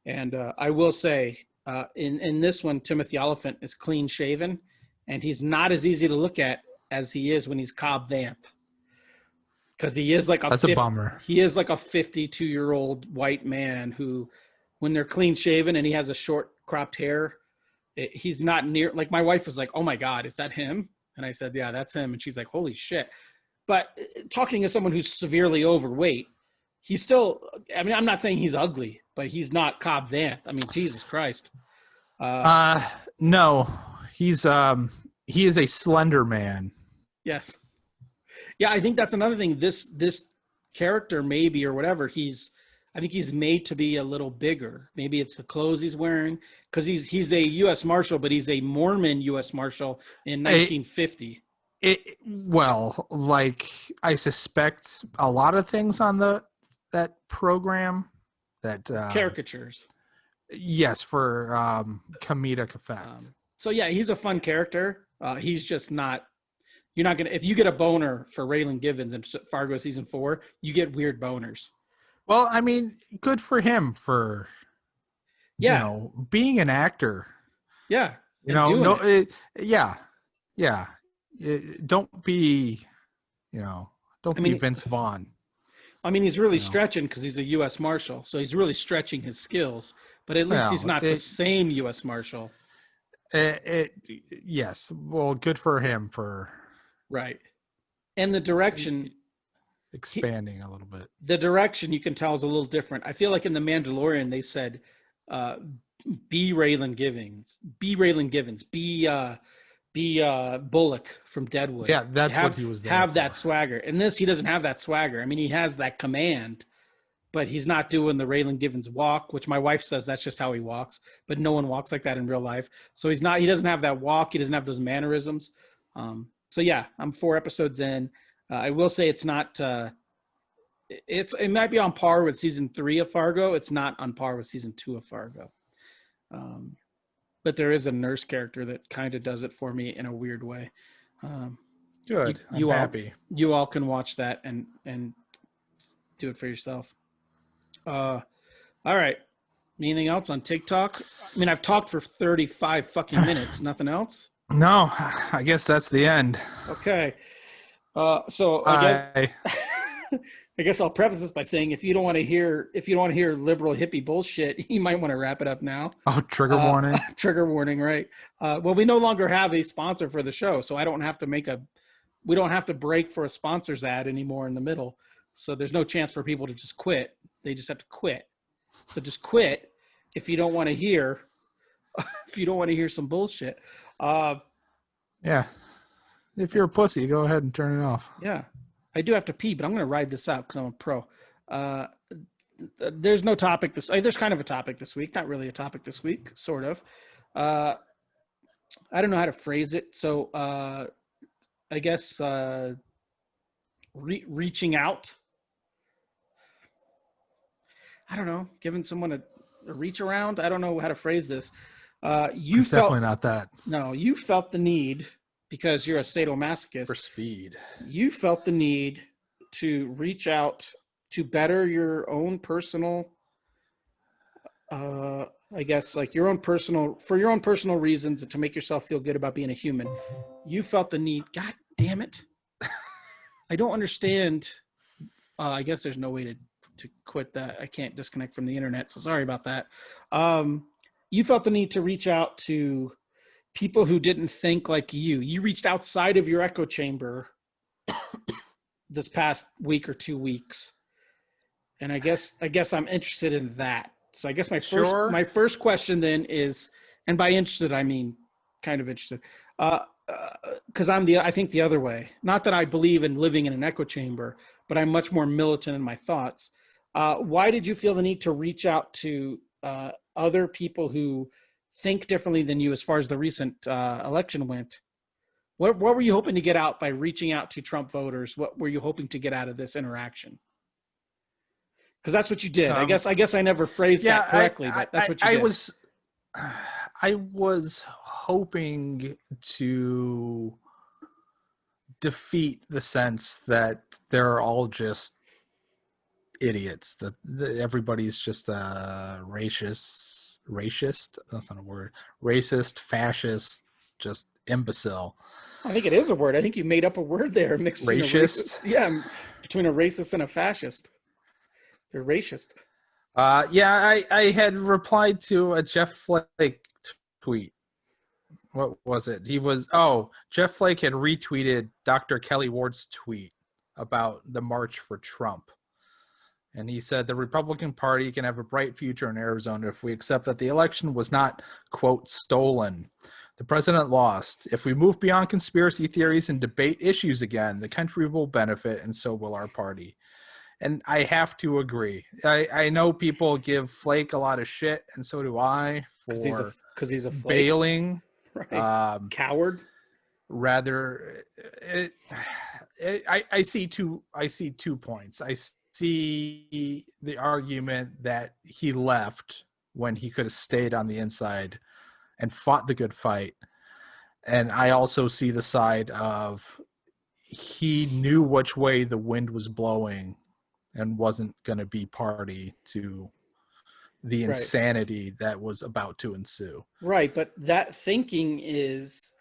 and I will say in this one, Timothy Oliphant is clean shaven, and he's not as easy to look at as he is when he's Cobb Vanth, because he is like That's a bummer. He is like a 52-year-old white man who, when they're clean shaven and he has a short cropped hair, he's not near. Like my wife was like, "Oh my God, is that him?" And I said, "Yeah, that's him." And she's like, "Holy shit!" But talking to someone who's severely overweight, he's still. I mean, I'm not saying he's ugly, but he's not Cobb Vanth. I mean, Jesus Christ. No, he is a slender man. Yes. Yeah, I think that's another thing. This character, maybe or whatever, I think he's made to be a little bigger. Maybe it's the clothes he's wearing, because he's a U.S. Marshal, but he's a Mormon U.S. Marshal in 1950. Well, like I suspect a lot of things on that program that Caricatures. Yes, for comedic effect. So yeah, he's a fun character. He's just not. You're not gonna, if you get a boner for Raylan Givens in Fargo season 4, you get weird boners. Well, I mean, good for him for being an actor. Yeah. Yeah. Don't be, don't be Vince Vaughn. I mean, he's really stretching because he's a U.S. Marshal, so he's really stretching his skills. But at least he's not the same U.S. Marshal. Yes. Well, good for him for right. And the direction expanding a little bit. The direction you can tell is a little different. I feel like in the Mandalorian they said, "Be Raylan Givens, be Bullock from Deadwood." Yeah, that's what he was there have for. that swagger. In this, he doesn't have that swagger. I mean, he has that command, but he's not doing the Raylan Givens walk, which my wife says that's just how he walks. But no one walks like that in real life. So he doesn't have that walk. He doesn't have those mannerisms. So yeah, I'm 4 episodes in. I will say it's not. It might be on par with season 3 of Fargo. It's not on par with season 2 of Fargo. But there is a nurse character that kind of does it for me in a weird way. Good. I'm happy. You all can watch that and do it for yourself. All right. Anything else on TikTok? I mean, I've talked for 35 fucking minutes. Nothing else? No, I guess that's the end. Okay. So I guess I'll preface this by saying if you don't want to hear liberal hippie bullshit, you might want to wrap it up now. Oh, trigger warning. Trigger warning, right? Well, we no longer have a sponsor for the show, so we don't have to break for a sponsor's ad anymore in the middle. So there's no chance for people to just quit. They just have to quit. So just quit if you don't want to hear some bullshit. Yeah. If you're a pussy, go ahead and turn it off. Yeah. I do have to pee, but I'm going to ride this out because I'm a pro. There's no topic there's kind of a topic this week. Not really a topic this week, sort of. I don't know how to phrase it. So I guess reaching out. I don't know. Giving someone a reach around. I don't know how to phrase this. It's definitely not that. No, you felt the need, because you're a sadomasochist. For speed. You felt the need to reach out to better your own personal, I guess, like for your own personal reasons, and to make yourself feel good about being a human. You felt the need. God damn it. I don't understand. I guess there's no way to quit that. I can't disconnect from the internet. So sorry about that. You felt the need to reach out to people who didn't think like you reached outside of your echo chamber this past week or 2 weeks. And I guess I'm interested in that. So I guess Sure. my first question then is, and by interested, I mean kind of interested, because I think the other way. Not that I believe in living in an echo chamber, but I'm much more militant in my thoughts. Why did you feel the need to reach out to other people who think differently than you as far as the recent election went? What were you hoping to get out by reaching out to Trump voters? What were you hoping to get out of this interaction? Because that's what you did. I guess I never phrased that correctly, but that's what you did. I was hoping to defeat the sense that they're all just idiots. That everybody's just racist. That's not a word. Racist, fascist, just imbecile. I think it is a word. I think you made up a word there, mixed between Racist? between a racist and a fascist. They're racist. I had replied to a Jeff Flake tweet. What was it? Jeff Flake had retweeted Dr. Kelly Ward's tweet about the March for Trump. And he said the Republican Party can have a bright future in Arizona if we accept that the election was not, quote, stolen. The president lost. If we move beyond conspiracy theories and debate issues again, the country will benefit, and so will our party. And I have to agree. I know people give Flake a lot of shit, and so do I, for because he's a flake. Bailing. Right. Coward. Rather, I see two points. I see the argument that he left when he could have stayed on the inside and fought the good fight. And I also see the side of he knew which way the wind was blowing and wasn't going to be party to the insanity that was about to ensue. Right, but that thinking is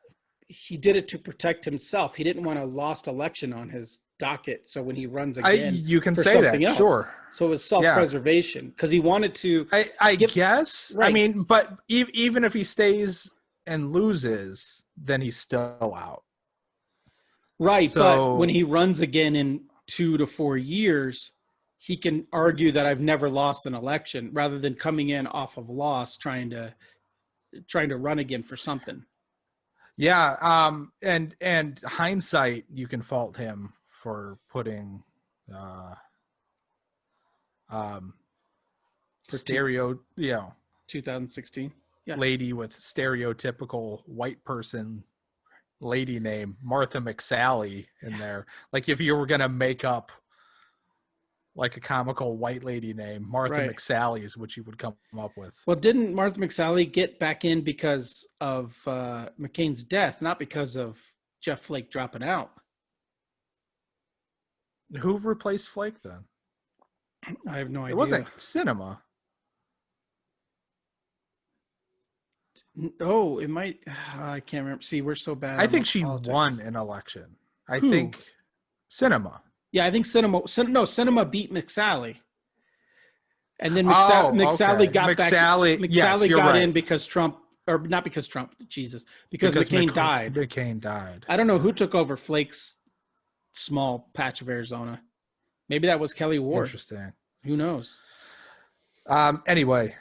he did it to protect himself. He didn't want a lost election on his docket, so when he runs again, you can say that, else. Sure. So it was self-preservation because he wanted to. I guess. Right. I mean, but even if he stays and loses, then he's still out. Right, so, but when he runs again in 2 to 4 years, he can argue that I've never lost an election rather than coming in off of loss, trying to run again for something. Yeah, and hindsight, you can fault him for putting for 2016 lady with stereotypical white person lady name Martha McSally in there. Like if you were gonna make up like a comical white lady name, Martha McSally is what you would come up with. Well, didn't Martha McSally get back in because of McCain's death, not because of Jeff Flake dropping out? Who replaced Flake then? I have no idea. It wasn't Cinema. Oh, it might. I can't remember. See, we're so bad. I think she won an election. I think Cinema. Yeah, I think Cinema beat McSally. And then McSally got back. McSally got in because Trump, or not because Trump, Jesus, because McCain died. McCain died. I don't know who took over Flake's small patch of Arizona. Maybe that was Kelly Ward. Interesting. Who knows? Anyway,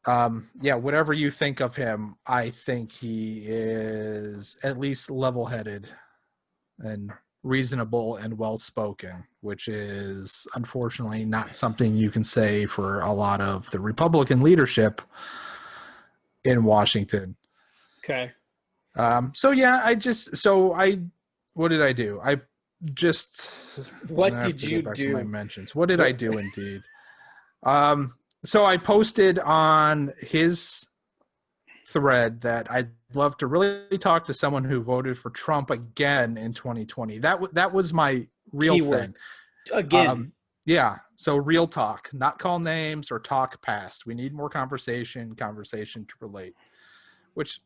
whatever you think of him, I think he is at least level-headed and reasonable and well-spoken, which is unfortunately not something you can say for a lot of the Republican leadership in Washington. Okay. What did I do? What did you do? My mentions. What did I do indeed? So I posted on his thread that I'd love to really talk to someone who voted for Trump again in 2020. That was my real keyword. Thing. Again. So real talk, not call names or talk past. We need more conversation to relate, which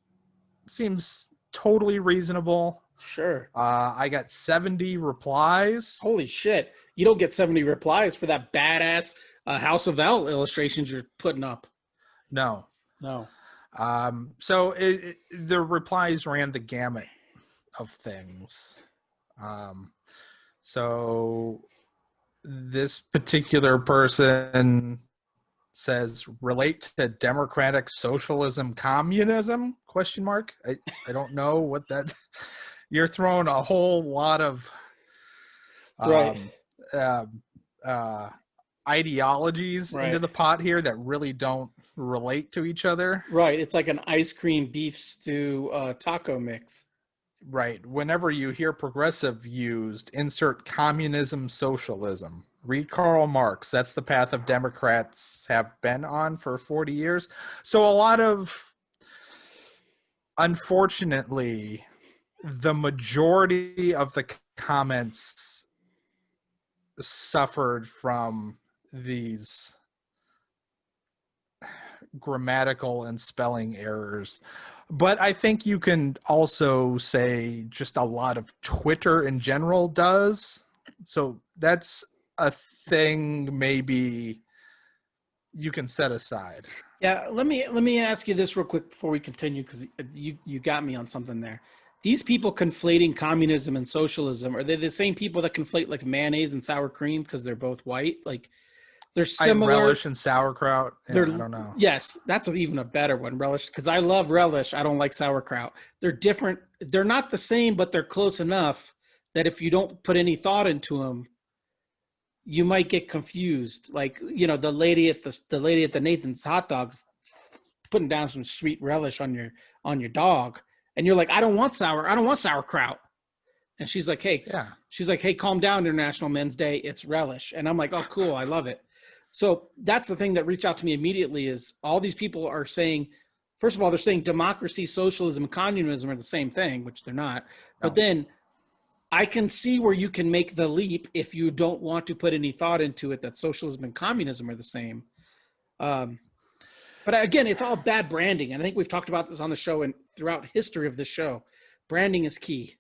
seems totally reasonable. Sure. I got 70 replies. Holy shit. You don't get 70 replies for that badass House of L illustrations you're putting up. No. The replies ran the gamut of things. So this particular person says, relate to democratic socialism, communism, question mark. I don't know what that, you're throwing a whole lot of Right. Ideologies Right. into the pot here that really don't relate to each other. Right. It's like an ice cream beef stew taco mix. Right. Whenever you hear progressive used, insert communism, socialism. Read Karl Marx. That's the path of Democrats have been on for 40 years. So unfortunately, the majority of the comments suffered from these grammatical and spelling errors. But I think you can also say just a lot of Twitter in general does. So that's a thing maybe you can set aside. Yeah, let me ask you this real quick before we continue, because you got me on something there. These people conflating communism and socialism, are they the same people that conflate like mayonnaise and sour cream because they're both white? Like they're similar. Relish and sauerkraut. Yeah, I don't know. Yes, that's even a better one, relish, because I love relish. I don't like sauerkraut. They're different. They're not the same, but they're close enough that if you don't put any thought into them, you might get confused. Like, the lady at the Nathan's hot dogs putting down some sweet relish on your dog, and you're like, I don't want sauerkraut. And she's like, hey, calm down, International Men's Day. It's relish. And I'm like, oh, cool. I love it. So that's the thing that reached out to me immediately is all these people are saying, first of all, they're saying democracy, socialism, and communism are the same thing, which they're not. But then I can see where you can make the leap if you don't want to put any thought into it that socialism and communism are the same. But again, it's all bad branding. And I think we've talked about this on the show and throughout history of this show. Branding is key.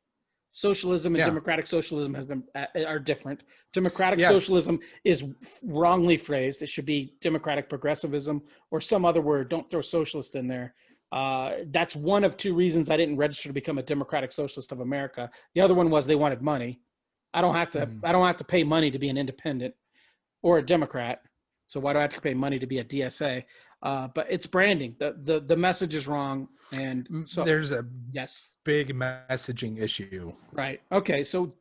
Socialism and democratic socialism are different. Democratic socialism is wrongly phrased. It should be democratic progressivism or some other word. Don't throw socialist in there. That's one of two reasons I didn't register to become a Democratic Socialist of America. The other one was they wanted money. I don't have to pay money to be an independent or a Democrat. So why do I have to pay money to be a DSA? But it's branding. The message is wrong. And so there's a big messaging issue. Right. Okay. So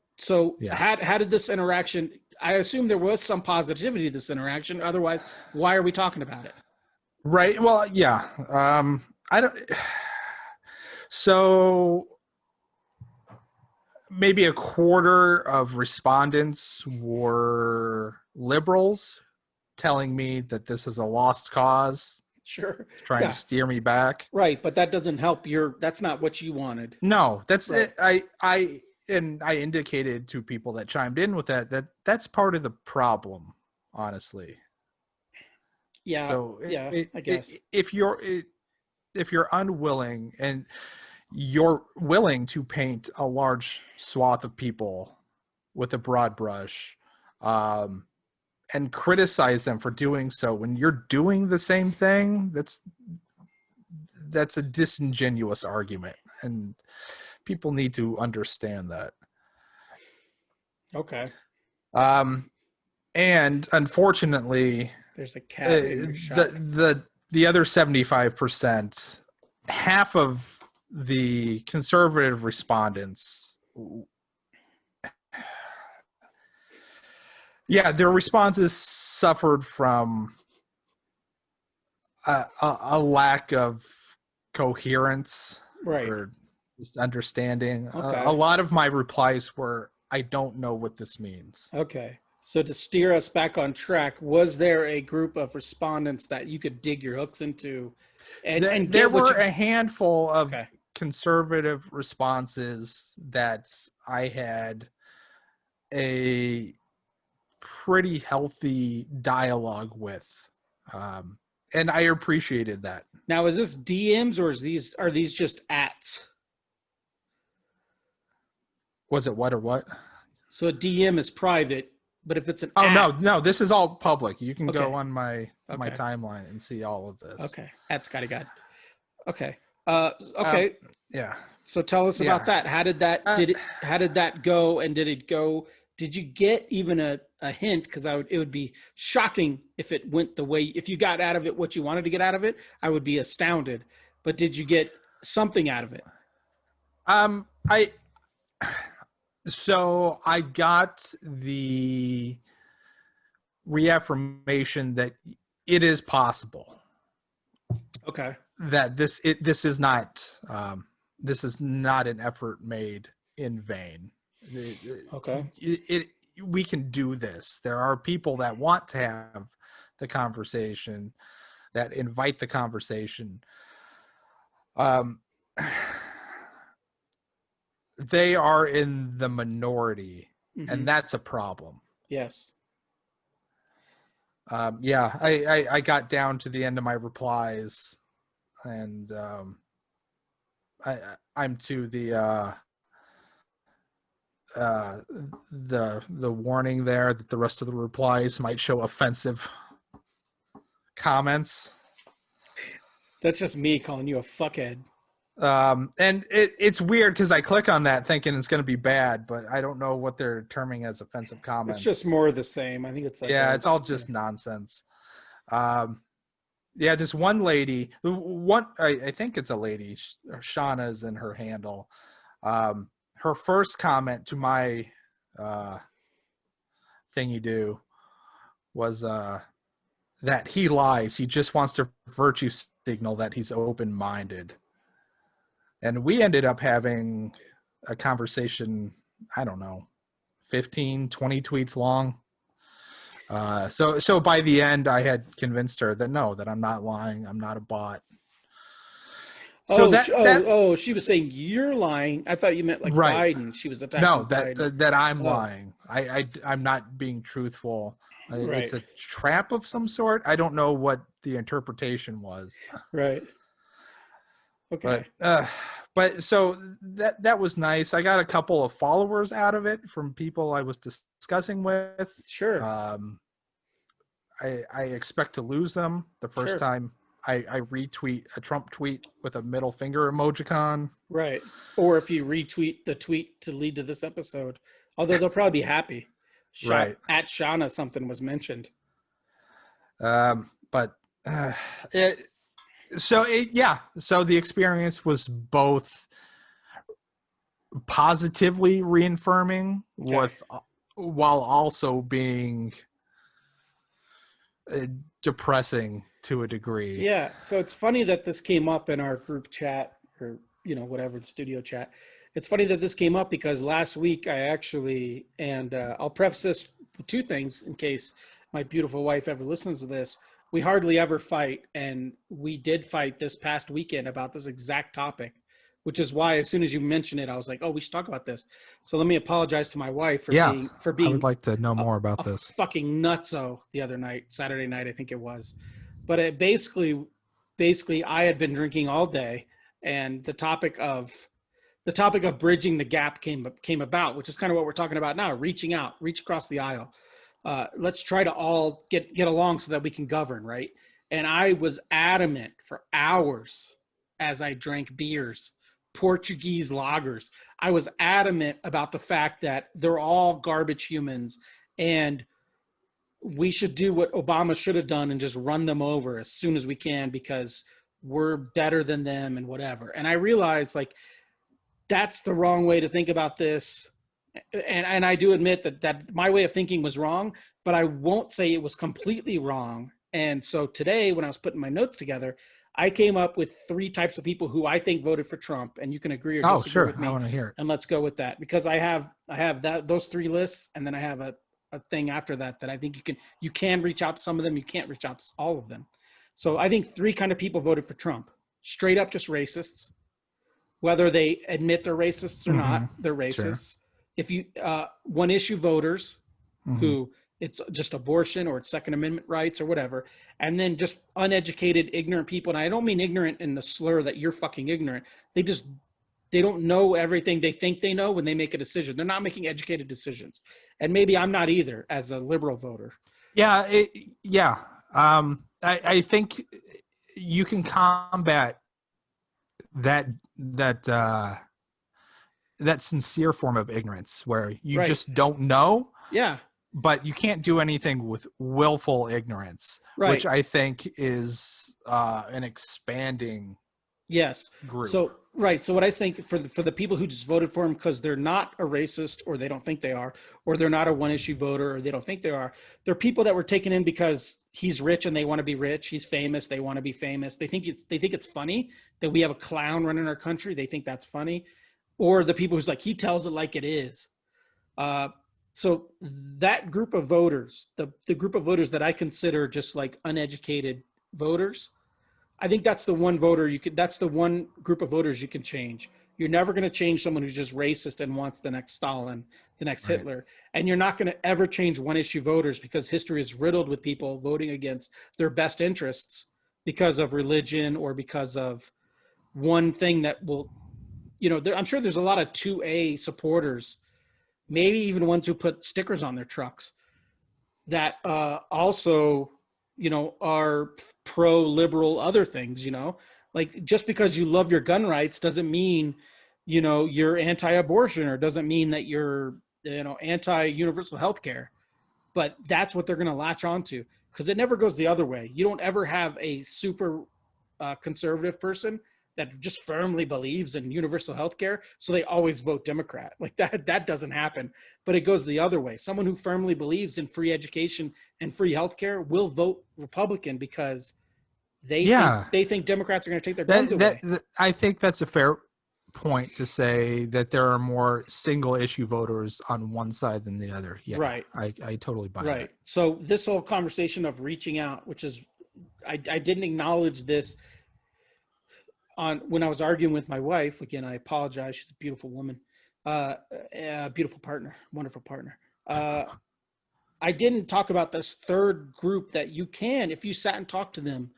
how did this interaction, I assume there was some positivity to this interaction. Otherwise, why are we talking about it? Right. Well, yeah. So maybe a quarter of respondents were liberals telling me that this is a lost cause. Sure. Trying to steer me back. Right. But that doesn't help that's not what you wanted. No, that's it. I indicated to people that chimed in with that's part of the problem, honestly. Yeah. So I guess if you're unwilling and you're willing to paint a large swath of people with a broad brush, and criticize them for doing so when you're doing the same thing, that's a disingenuous argument, and people need to understand that. Okay. And unfortunately, there's a cat in your shot. The other 75%, half of the conservative respondents, their responses suffered from a lack of coherence, right, or just understanding. Okay. A lot of my replies were, I don't know what this means. Okay. So to steer us back on track, was there a group of respondents that you could dig your hooks into? And there were a handful of conservative responses that I had a pretty healthy dialogue with, and I appreciated that. Now, is this DMs or are these just ats? Was it what or what? So a DM is private, but if it's an at, no, this is all public. You can go on my timeline and see all of this. Okay, at Scotty God. Okay. Okay. Yeah. So tell us about that. How did that how did that go? And did you get even a hint? Because it would be shocking if it went the way, if you got out of it what you wanted to get out of it, I would be astounded. But did you get something out of it? I so I got the reaffirmation that it is possible. Okay. That this is not an effort made in vain. Okay. We can do this. There are people that want to have the conversation, that invite the conversation. They are in the minority, and that's a problem. Yes. I got down to the end of my replies, and I'm to the warning there that the rest of the replies might show offensive comments. That's just me calling you a fuckhead. And it's weird because I click on that thinking it's going to be bad, but I don't know what they're terming as offensive comments. It's just more of the same. I think it's like it's all just nonsense. This one lady, I think it's a lady, Shauna's in her handle. Her first comment to my thingy do was that he lies. He just wants to virtue signal that he's open-minded. And we ended up having a conversation, I don't know, 15, 20 tweets long. So by the end, I had convinced her that no, that I'm not lying. I'm not a bot. So she was saying you're lying. I thought you meant like right. Biden. She was attacking Biden. that I'm lying. I'm not being truthful. Right. It's a trap of some sort. I don't know what the interpretation was. Right. Okay. But so that was nice. I got a couple of followers out of it from people I was discussing with. Sure. I expect to lose them the first time I retweet a Trump tweet with a middle finger emojicon. Right. Or if you retweet the tweet to lead to this episode, although they'll probably be happy. Right. At Shauna, something was mentioned. So the experience was both positively reaffirming while also being depressing to a degree. Yeah. So it's funny that this came up in our group chat or, whatever, the studio chat. It's funny that this came up because last week I actually, and I'll preface this with two things in case my beautiful wife ever listens to this. We hardly ever fight, and we did fight this past weekend about this exact topic, which is why as soon as you mentioned it, I was like, oh, we should talk about this. So let me apologize to my wife for being I would like to know more about this. Fucking nutso the other night, Saturday night, I think it was. But it basically I had been drinking all day, and the topic of bridging the gap came about, which is kind of what we're talking about now, reach across the aisle. Let's try to all get along so that we can govern, right? And I was adamant for hours as I drank beers, Portuguese lagers. I was adamant about the fact that they're all garbage humans, and we should do what Obama should have done and just run them over as soon as we can because we're better than them and whatever. And I realized that's the wrong way to think about this. And I do admit that my way of thinking was wrong, but I won't say it was completely wrong. And so today, when I was putting my notes together, I came up with 3 types of people who I think voted for Trump, and you can agree or disagree with me. I want to hear it. And let's go with that because I have those 3 lists, and then I have a thing after that I think you can reach out to some of them, you can't reach out to all of them. So I think 3 kind of people voted for Trump: straight up just racists, whether they admit they're racists or not, they're racists. Sure. If you one issue voters who it's just abortion or it's Second Amendment rights or whatever, and then just uneducated, ignorant people. And I don't mean ignorant in the slur that you're fucking ignorant. They don't know everything they think they know when they make a decision. They're not making educated decisions. And maybe I'm not either as a liberal voter. I think you can combat that that uh, that sincere form of ignorance where you Right. just don't know, Yeah. but you can't do anything with willful ignorance, which Right. I think is an expanding Yes. group. So right. So what I think for the people who just voted for him because they're not a racist or they don't think they are, or they're not a one issue voter or they don't think they are, they're people that were taken in because he's rich and they want to be rich. He's famous. They want to be famous. They think it's funny that we have a clown running our country. They think that's funny, or the people who's like he tells it like it is. Uh, so that group of voters, the group of voters that I consider just like uneducated voters, I think that's the one voter that's the one group of voters you can change. You're never going to change someone who's just racist and wants the next Stalin, the next Right. Hitler. And you're not going to ever change one issue voters because history is riddled with people voting against their best interests because of religion or because of one thing that will, I'm sure there's a lot of 2A supporters, maybe even ones who put stickers on their trucks that also, are pro-liberal other things, like just because you love your gun rights doesn't mean, you're anti-abortion or doesn't mean that you're, anti-universal health care. But that's what they're going to latch onto because it never goes the other way. You don't ever have a super conservative person that just firmly believes in universal health care, so they always vote Democrat. Like that doesn't happen. But it goes the other way. Someone who firmly believes in free education and free health care will vote Republican because Yeah, they think Democrats are going to take their guns away. I think that's a fair point to say that there are more single issue voters on one side than the other. Yeah, Right. I totally buy Right. that. So this whole conversation of reaching out, which is, I didn't acknowledge this on when I was arguing with my wife. Again, I apologize. She's a beautiful woman, a beautiful partner, wonderful partner. I didn't talk about this third group that you can, if you sat and talked to them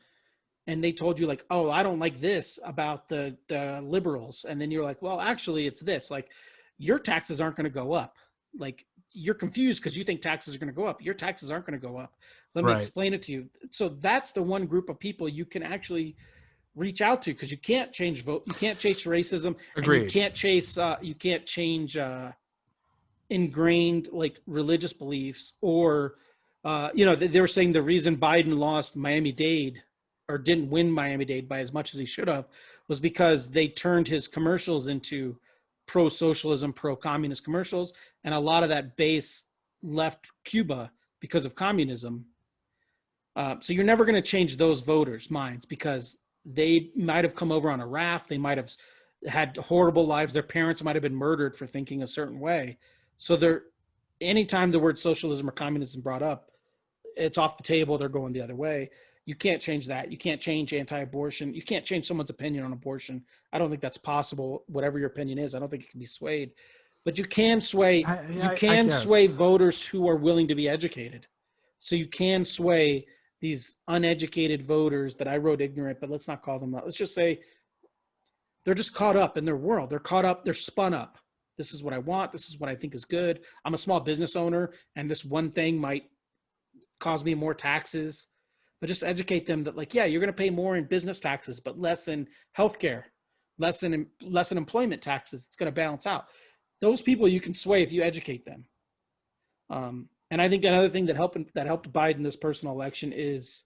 and they told you like, oh, I don't like this about the liberals. And then you're like, well, actually it's this, like your taxes aren't going to go up. Like you're confused because you think taxes are going to go up. Your taxes aren't going to go up. Let me Right. explain it to you. So that's the one group of people you can actually reach out to because you can't change vote. You can't chase racism. Agreed. And you can't change ingrained like religious beliefs or, they were saying the reason Biden lost Miami-Dade or didn't win Miami-Dade by as much as he should have was because they turned his commercials into pro-socialism, pro-communist commercials. And a lot of that base left Cuba because of communism. So you're never going to change those voters' minds because they might have come over on a raft. They might have had horrible lives. Their parents might have been murdered for thinking a certain way. So anytime the word socialism or communism brought up, it's off the table. They're going the other way. You can't change that. You can't change anti-abortion. You can't change someone's opinion on abortion. I don't think that's possible. Whatever your opinion is, I don't think it can be swayed. But you can sway. I Sway guess. voters who are willing to be educated. So you can sway these uneducated voters that I wrote ignorant, but let's not call them that. Let's just say they're just caught up in their world. They're caught up. They're spun up. This is what I want. This is what I think is good. I'm a small business owner, and this one thing might cause me more taxes. But just educate them that, like, yeah, you're going to pay more in business taxes, but less in healthcare, less in employment taxes. It's going to balance out. Those people you can sway if you educate them. And I think another thing that helped Biden this personal election is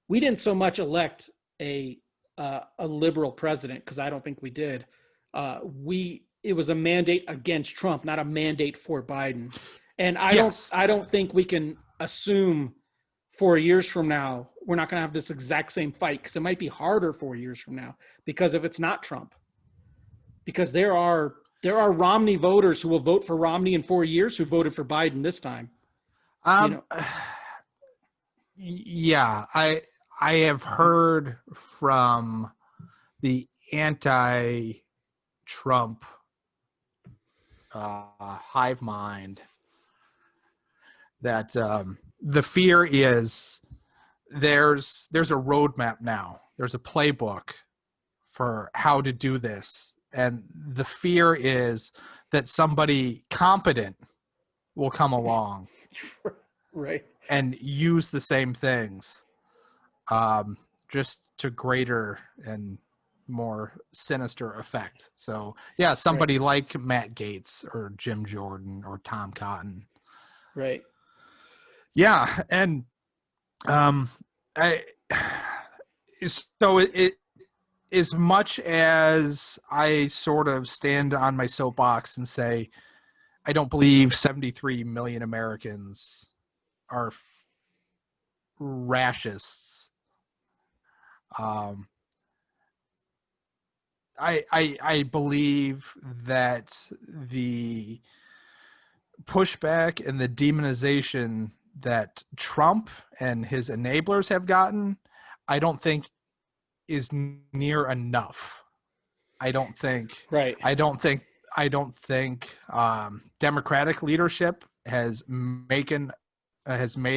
we didn't so much elect a liberal president because I don't think we did. It was a mandate against Trump, not a mandate for Biden. And I don't think we can assume 4 years from now we're not going to have this exact same fight because it might be harder 4 years from now because if it's not Trump, because there are Romney voters who will vote for Romney in 4 years who voted for Biden this time. Yeah, I have heard from the anti-Trump hive mind that the fear is there's a roadmap now. There's a playbook for how to do this. And the fear is that somebody competent will come along right, and use the same things just to greater and more sinister effect. So yeah, somebody like Matt Gaetz or Jim Jordan or Tom Cotton. Right. Yeah, and I so it as much as I sort of stand on my soapbox and say I don't believe 73 million Americans are racists. I believe that the pushback and the demonization that Trump and his enablers have gotten, I don't think is near enough. I don't think Democratic leadership has made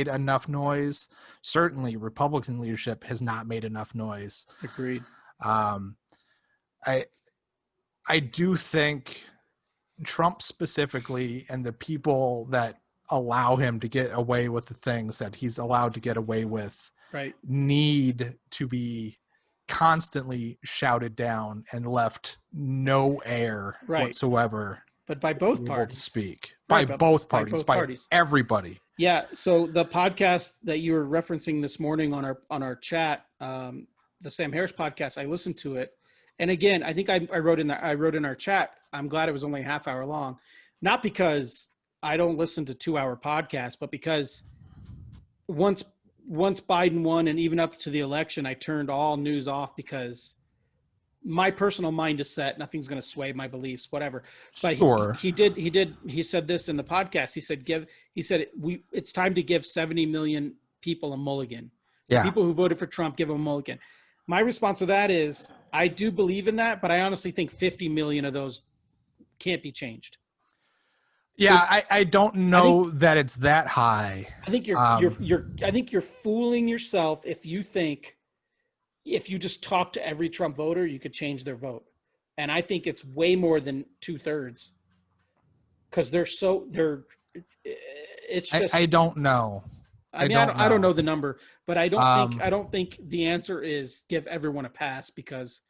enough noise. Certainly Republican leadership has not made enough noise. Agreed. I do think Trump specifically and the people that allow him to get away with the things that he's allowed to get away with need to be constantly shouted down and left no air whatsoever. But by both parties to speak. By both parties. Everybody. Yeah. So the podcast that you were referencing this morning on our chat, the Sam Harris podcast, I listened to it. And again, I think I wrote in our chat, I'm glad it was only a half hour long, not because I don't listen to 2-hour podcasts, but because once Biden won and even up to the election, I turned all news off because my personal mind is set. Nothing's going to sway my beliefs, whatever. But sure. he said this in the podcast. He said, it's time to give 70 million people a mulligan. Yeah. People who voted for Trump, give them a mulligan. My response to that is I do believe in that, but I honestly think 50 million of those can't be changed. Yeah, I don't know that it's that high. I think you're fooling yourself if you think if you just talk to every Trump voter, you could change their vote. And I think it's way more than 2/3 because it's just, I don't know. I don't know the number, but I don't think the answer is give everyone a pass because,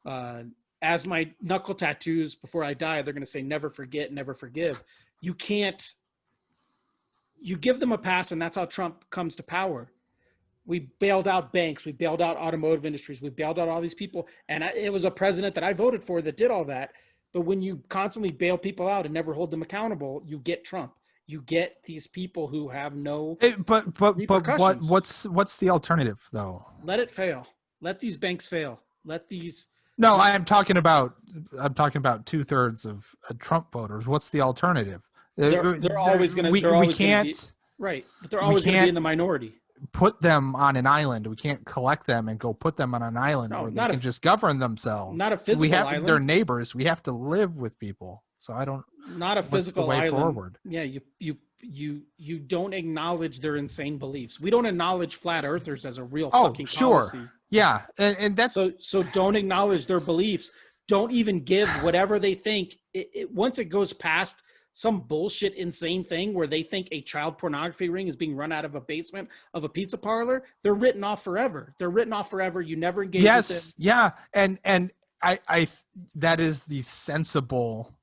as my knuckle tattoos before I die, they're going to say, never forget, never forgive. You give them a pass and that's how Trump comes to power. We bailed out banks. We bailed out automotive industries. We bailed out all these people. And it was a president that I voted for that did all that. But when you constantly bail people out and never hold them accountable, you get Trump. You get these people who have no but what's the alternative though? Let it fail. Let these banks fail. Let these. No, I'm talking about 2/3 of Trump voters. What's the alternative? They're always going to. We can't. Right, but they're always going to be in the minority. Put them on an island. We can't collect them and go put them on an island where they can just govern themselves. Not a physical island. They're neighbors. We have to live with people. So I don't. Not a physical way island. Forward? Yeah, you don't acknowledge their insane beliefs. We don't acknowledge flat earthers as a real fucking policy. Yeah, and that's so don't acknowledge their beliefs. Don't even give whatever they think. Once it goes past some bullshit insane thing where they think a child pornography ring is being run out of a basement of a pizza parlor, they're written off forever. You never engage with them. Yeah, and I that is the sensible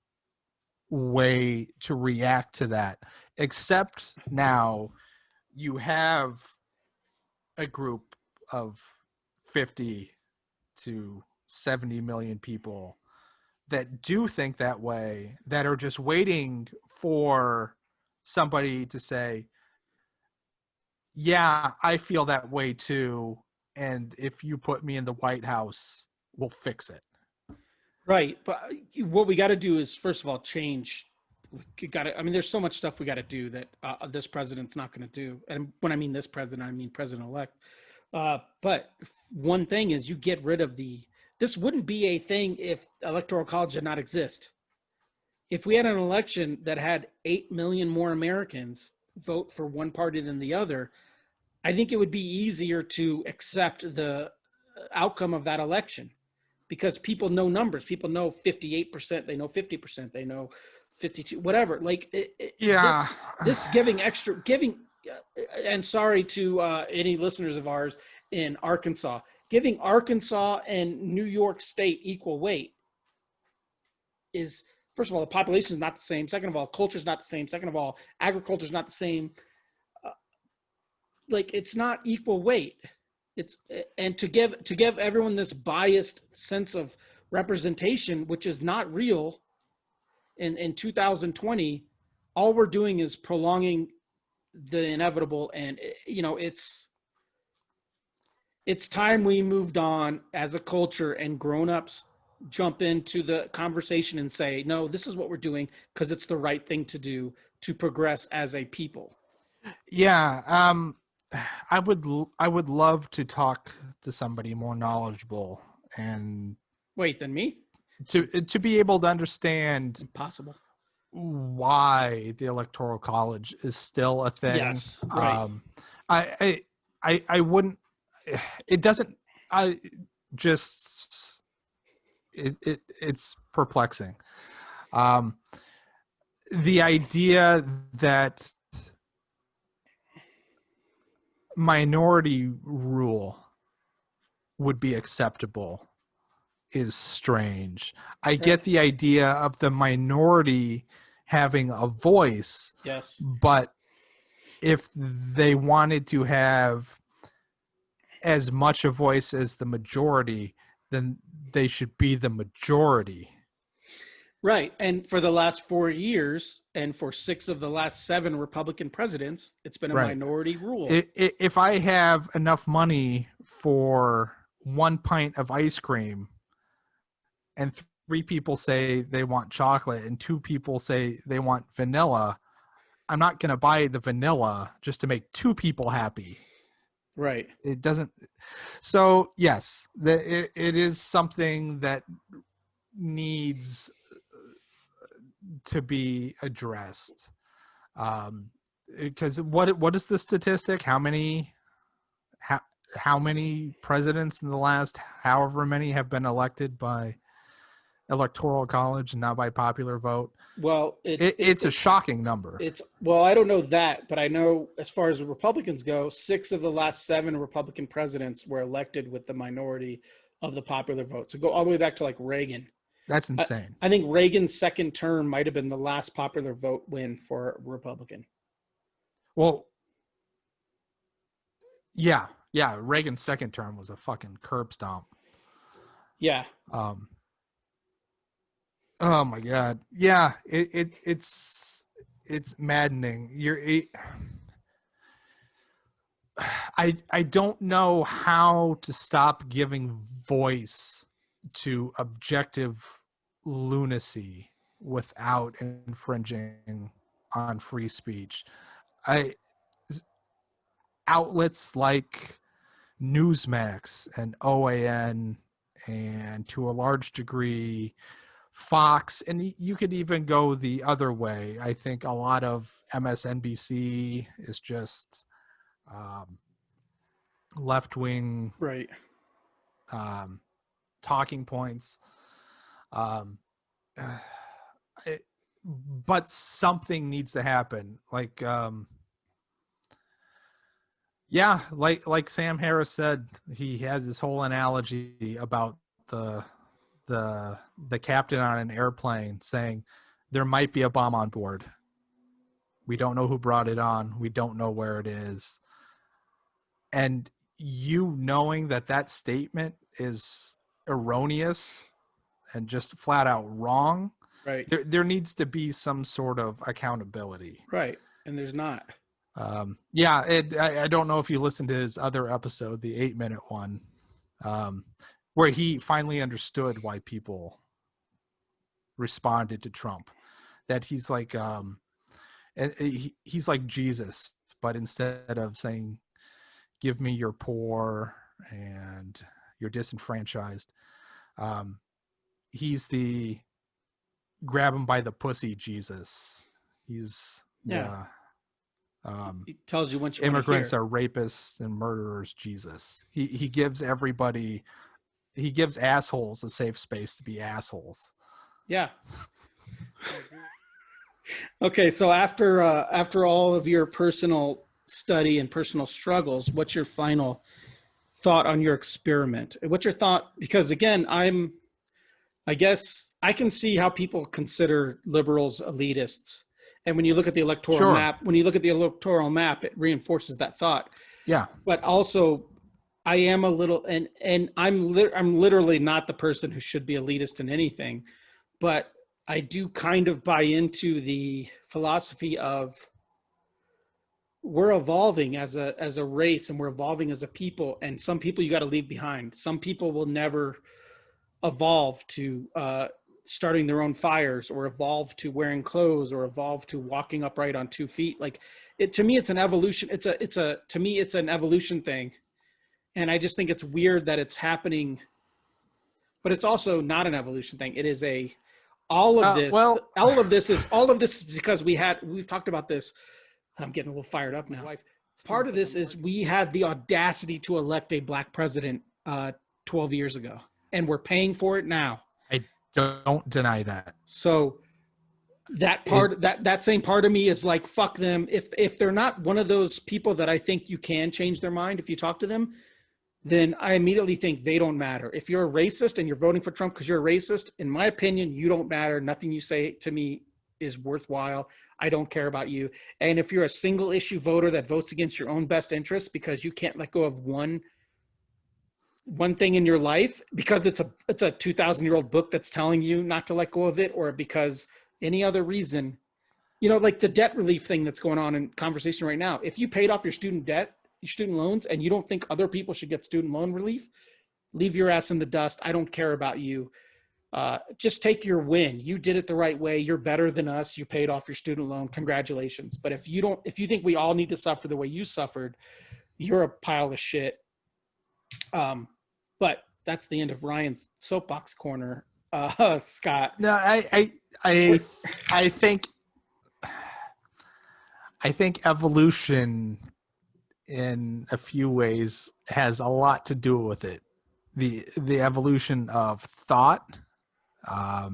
way to react to that. Except now you have a group of 50 to 70 million people that do think that way, that are just waiting for somebody to say, yeah, I feel that way too, and if you put me in the White House, we'll fix it. Right, but what we got to do is, first of all, change. There's so much stuff we got to do that this president's not going to do. And when I mean this president, I mean president-elect. But one thing is you get rid of this wouldn't be a thing if electoral college did not exist. If we had an election that had 8 million more Americans vote for one party than the other, I think it would be easier to accept the outcome of that election because people know numbers. People know 58%, they know 50%, they know 52, whatever. Like, this giving, and sorry to any listeners of ours in Arkansas, giving Arkansas and New York State equal weight is, first of all, the population is not the same. Second of all, culture is not the same. Second of all, agriculture is not the same. Like, it's not equal weight. It's, and to give everyone this biased sense of representation, which is not real in 2020, all we're doing is prolonging the inevitable. And, you know, it's time we moved on as a culture and grown-ups jump into the conversation and say, no, this is what we're doing because it's the right thing to do to progress as a people. Yeah. I would love to talk to somebody more knowledgeable and Wait, than me? to be able to understand Impossible. why the Electoral College is still a thing. Yes, right. I wouldn't. It doesn't. I just. It's perplexing. The idea that minority rule would be acceptable is strange. I get the idea of the minority having a voice, Yes, but if they wanted to have as much a voice as the majority, then they should be the majority. right. And for the last 4 years and for 6 of the last 7 Republican presidents, it's been a minority rule. If I have enough money for 1 pint of ice cream and 3 people say they want chocolate and 2 people say they want vanilla, I'm not going to buy the vanilla just to make 2 people happy. Right. It doesn't. So yes, it is something that needs to be addressed. Because what is the statistic? How many presidents in the last however many have been elected by Electoral College and not by popular vote? Well, it's a shocking number. Well, I don't know that, but I know as far as the Republicans go, 6 of the last 7 Republican presidents were elected with the minority of the popular vote. So go all the way back to like Reagan. That's insane. I think Reagan's second term might have been the last popular vote win for a Republican. Well, yeah. Reagan's second term was a fucking curb stomp. Yeah. Oh my God. Yeah. It's maddening. I don't know how to stop giving voice to objective lunacy without infringing on free speech. Outlets like Newsmax and OAN and to a large degree Fox, and you could even go the other way. I think a lot of MSNBC is just left-wing Right. talking points. But something needs to happen. Like Sam Harris said, he had this whole analogy about the captain on an airplane saying there might be a bomb on board. We don't know who brought it on. We don't know where it is. And you knowing that statement is erroneous and just flat out wrong, right? There needs to be some sort of accountability. Right. And there's not. I don't know if you listened to his other episode, the 8-minute one, where he finally understood why people responded to Trump. That he's like, he's like Jesus, but instead of saying, "Give me your poor and you're disenfranchised," he's the grab him by the pussy Jesus. He's he tells you once you immigrants are rapists and murderers Jesus. He gives everybody, he gives assholes a safe space to be assholes. Yeah. Okay, so after all of your personal study and personal struggles, what's your final thought on your experiment. What's your thought? Because again, I guess I can see how people consider liberals elitists. And when you look at the electoral map, it reinforces that thought. Yeah. But also, I am a little, and I'm literally not the person who should be elitist in anything, but I do kind of buy into the philosophy of we're evolving as a race, and we're evolving as a people, and some people you got to leave behind. Some people will never evolve to starting their own fires, or evolve to wearing clothes, or evolve to walking upright on 2 feet. Like to me, it's an evolution. To me, it's an evolution thing. And I just think it's weird that it's happening, but it's also not an evolution thing. It is all of this is because we've talked about this. I'm getting a little fired up now. Part of this is we had the audacity to elect a black president 12 years ago, and we're paying for it now. I don't deny that. So that part, that same part of me is like, fuck them. If they're not one of those people that I think you can change their mind if you talk to them, then I immediately think they don't matter. If you're a racist and you're voting for Trump because you're a racist, in my opinion, you don't matter. Nothing you say to me is worthwhile. I don't care about you. And if you're a single issue voter that votes against your own best interests because you can't let go of one thing in your life because it's a 2,000-year-old book that's telling you not to let go of it, or because any other reason, like the debt relief thing that's going on in conversation right now. If you paid off your student debt, your student loans, and you don't think other people should get student loan relief, leave your ass in the dust. I don't care about you. Just take your win. You did it the right way. You're better than us. You paid off your student loan. Congratulations. But if you think we all need to suffer the way you suffered, you're a pile of shit. But that's the end of Ryan's soapbox corner. Scott. No, I think evolution in a few ways has a lot to do with it. The evolution of thought. I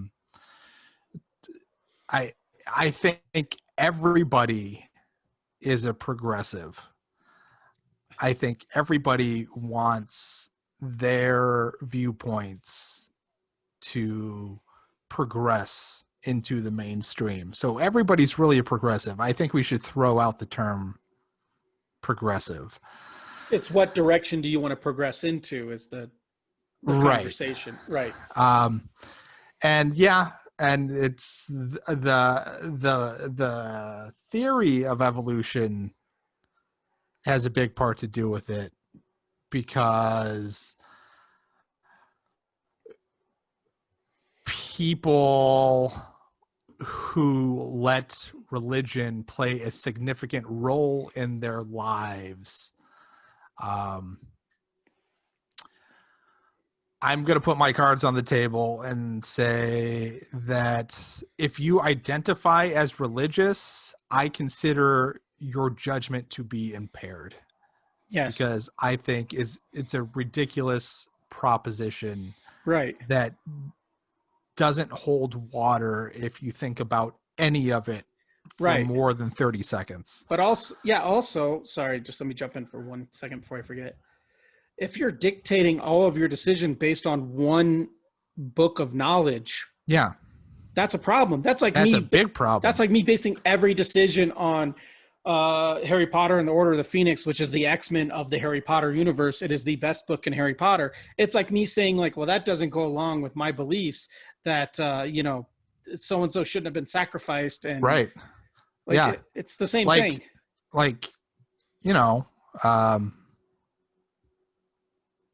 think everybody is a progressive. I think everybody wants their viewpoints to progress into the mainstream. So everybody's really a progressive. I think we should throw out the term progressive. It's what direction do you want to progress into is the conversation. Right. And it's the theory of evolution has a big part to do with it, because people who let religion play a significant role in their lives, I'm going to put my cards on the table and say that if you identify as religious, I consider your judgment to be impaired. Yes. Because I think it's a ridiculous proposition. Right. That doesn't hold water if you think about any of it for more than 30 seconds. But also, sorry, just let me jump in for 1 second before I forget. If you're dictating all of your decision based on one book of knowledge, that's a problem. That's a big problem. That's like me basing every decision on Harry Potter and the Order of the Phoenix, which is the X-Men of the Harry Potter universe. It is the best book in Harry Potter. It's like me saying well, that doesn't go along with my beliefs that, so-and-so shouldn't have been sacrificed. And it's the same thing.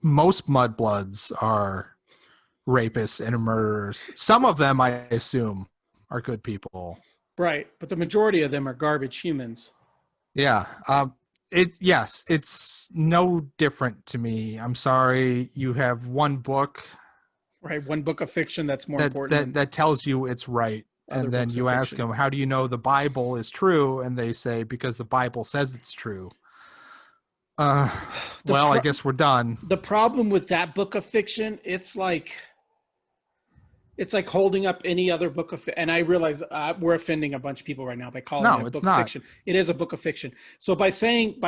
Most mudbloods are rapists and murderers. Some of them, I assume, are good people. Right. But the majority of them are garbage humans. Yeah. It's no different to me. I'm sorry. You have one book. Right. One book of fiction that's more important. That tells you it's right. And then you ask them, how do you know the Bible is true? And they say, because the Bible says it's true. I guess we're done. The problem with that book of fiction, it's like holding up any other book of, and I realize we're offending a bunch of people right now by calling it a book of fiction. It is a book of fiction. So by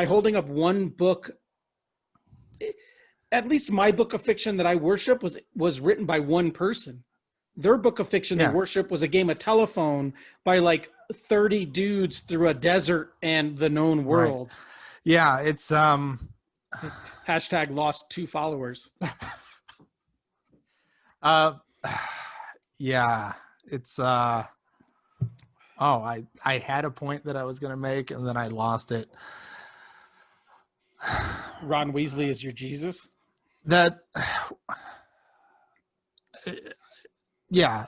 holding up one book, at least my book of fiction that I worship was written by one person. Their book of fiction they worship was a game of telephone by like 30 dudes through a desert and the known world. Right. Yeah, it's Hashtag lost 2 followers. Yeah, it's oh, I had a point that I was gonna make and then I lost it. Ron Weasley is your Jesus? That yeah,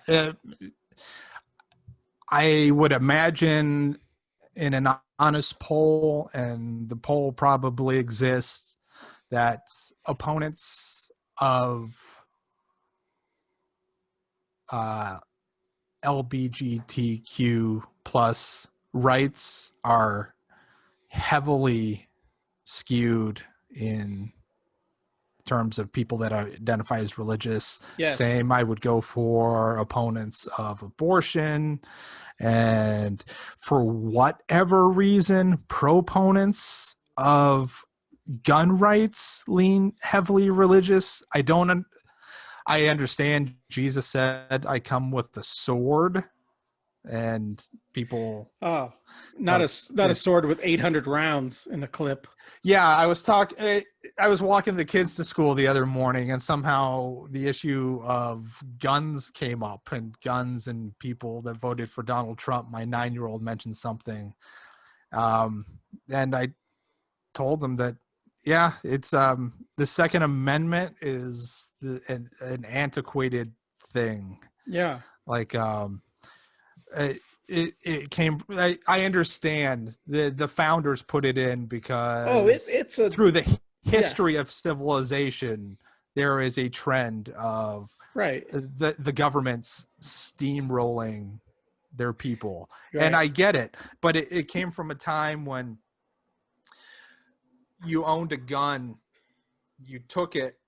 I would imagine in an honest poll, and the poll probably exists, that opponents of LGBTQ plus rights are heavily skewed in terms of people that identify as religious. Yes. Same, I would go for opponents of abortion, and for whatever reason, proponents of gun rights lean heavily religious. I understand Jesus said, "I come with the sword," and people. Oh, not a sword with 800 rounds in a clip. Yeah, I was walking the kids to school the other morning, and somehow the issue of guns came up, and guns and people that voted for Donald Trump. My 9-year-old mentioned something, and I told them that, yeah, it's the Second Amendment is an antiquated thing. Yeah, like it came. I understand the founders put it in because through the history of civilization, there is a trend of the government's steamrolling their people, and I get it. But it came from a time when you owned a gun, you took it,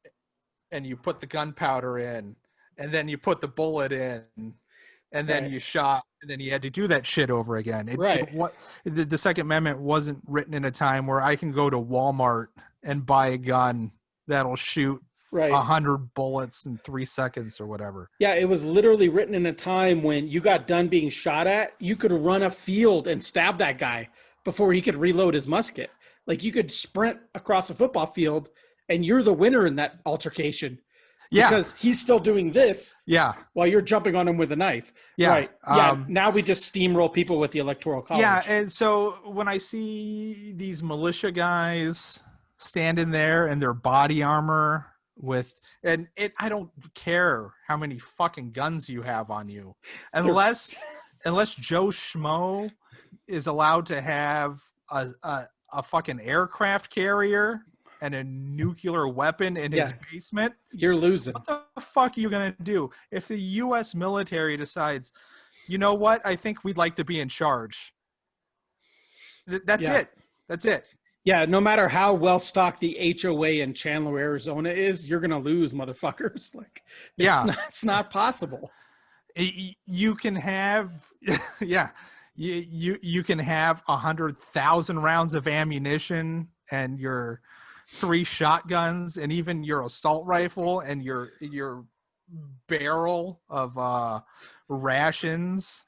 and you put the gunpowder in, and then you put the bullet in, and then you shot, and then you had to do that shit over again. The Second Amendment wasn't written in a time where I can go to Walmart and buy a gun that'll shoot 100 bullets in 3 seconds or whatever. Yeah, it was literally written in a time when you got done being shot at, you could run a field and stab that guy before he could reload his musket. Like, you could sprint across a football field and you're the winner in that altercation. Yeah. Because he's still doing this. Yeah. While you're jumping on him with a knife. Yeah. Right. Yeah. Now we just steamroll people with the Electoral College. Yeah. And so when I see these militia guys standing there in their body armor I don't care how many fucking guns you have on you, unless Joe Schmo is allowed to have a fucking aircraft carrier and a nuclear weapon in his basement. You're losing. What the fuck are you going to do if the U.S. military decides, you know what, I think we'd like to be in charge? That's it. That's it. Yeah, no matter how well stocked the HOA in Chandler, Arizona is, you're going to lose, motherfuckers. Like, it's not possible. You can have, you can have 100,000 rounds of ammunition and your 3 shotguns and even your assault rifle and your barrel of rations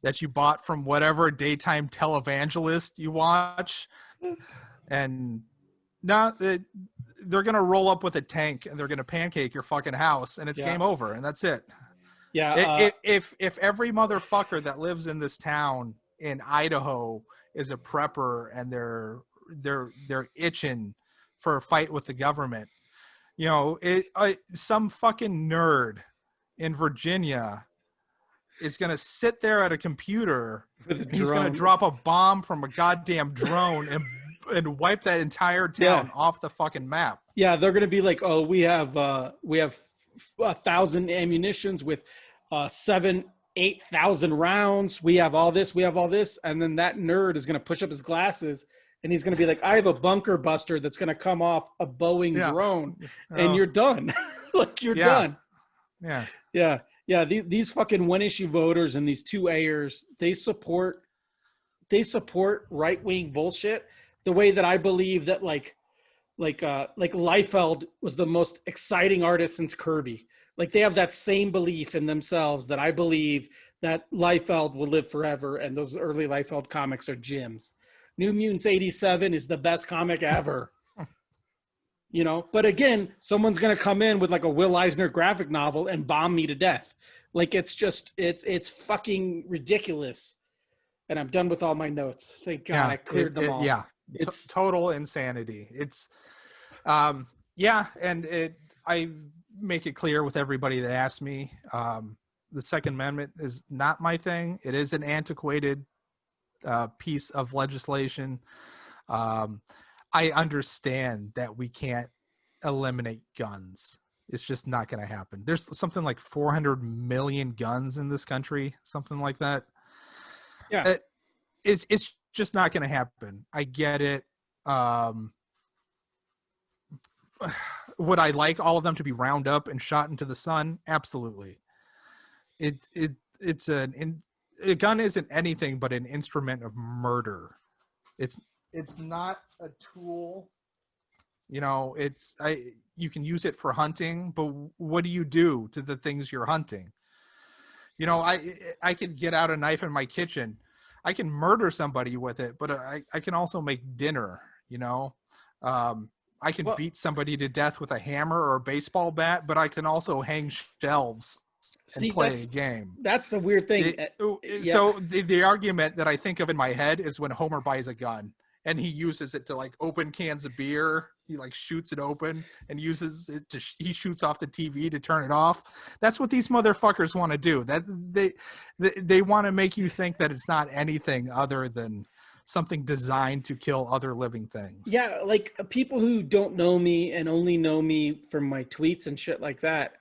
that you bought from whatever daytime televangelist you watch. And now they're going to roll up with a tank and they're going to pancake your fucking house, and it's game over, and that's it. Yeah. If every motherfucker that lives in this town in Idaho is a prepper and they're itching for a fight with the government, some fucking nerd in Virginia is going to sit there at a computer. He's going to drop a bomb from a goddamn drone and wipe that entire town off the fucking map. Yeah, they're going to be like, oh, we have 1,000 ammunitions with 8,000 rounds. We have all this. And then that nerd is going to push up his glasses and he's going to be like, I have a bunker buster that's going to come off a Boeing drone, and you're done. Like, you're done. Yeah. Yeah. Yeah. These fucking one issue voters and these 2A'ers, they support right-wing bullshit the way that I believe that, like, like Liefeld was the most exciting artist since Kirby. Like they have that same belief in themselves that I believe that Liefeld will live forever, and those early Liefeld comics are gems. New Mutants 87 is the best comic ever. You know, but again, someone's going to come in with like a Will Eisner graphic novel and bomb me to death. Like it's just it's fucking ridiculous. And I'm done with all my notes. Thank God I cleared them all. Yeah, It's total insanity. It's and I make it clear with everybody that asks me, the Second Amendment is not my thing. It is an antiquated piece of legislation. I understand that we can't eliminate guns. It's just not going to happen. There's something like 400 million guns in this country, something like that. Yeah. It's just not going to happen. I get it. Would I like all of them to be round up and shot into the sun? Absolutely. A gun isn't anything but an instrument of murder. It's not a tool. You know, you can use it for hunting, but what do you do to the things you're hunting? You know, I could get out a knife in my kitchen. I can murder somebody with it, but I can also make dinner, you know. I can beat somebody to death with a hammer or a baseball bat, but I can also hang shelves and play a game. That's the weird thing. So the argument that I think of in my head is when Homer buys a gun and he uses it to like open cans of beer. He like shoots it open and uses it he shoots off the TV to turn it off. That's what these motherfuckers want to do. That they want to make you think that it's not anything other than something designed to kill other living things. Yeah, like people who don't know me and only know me from my tweets and shit like that.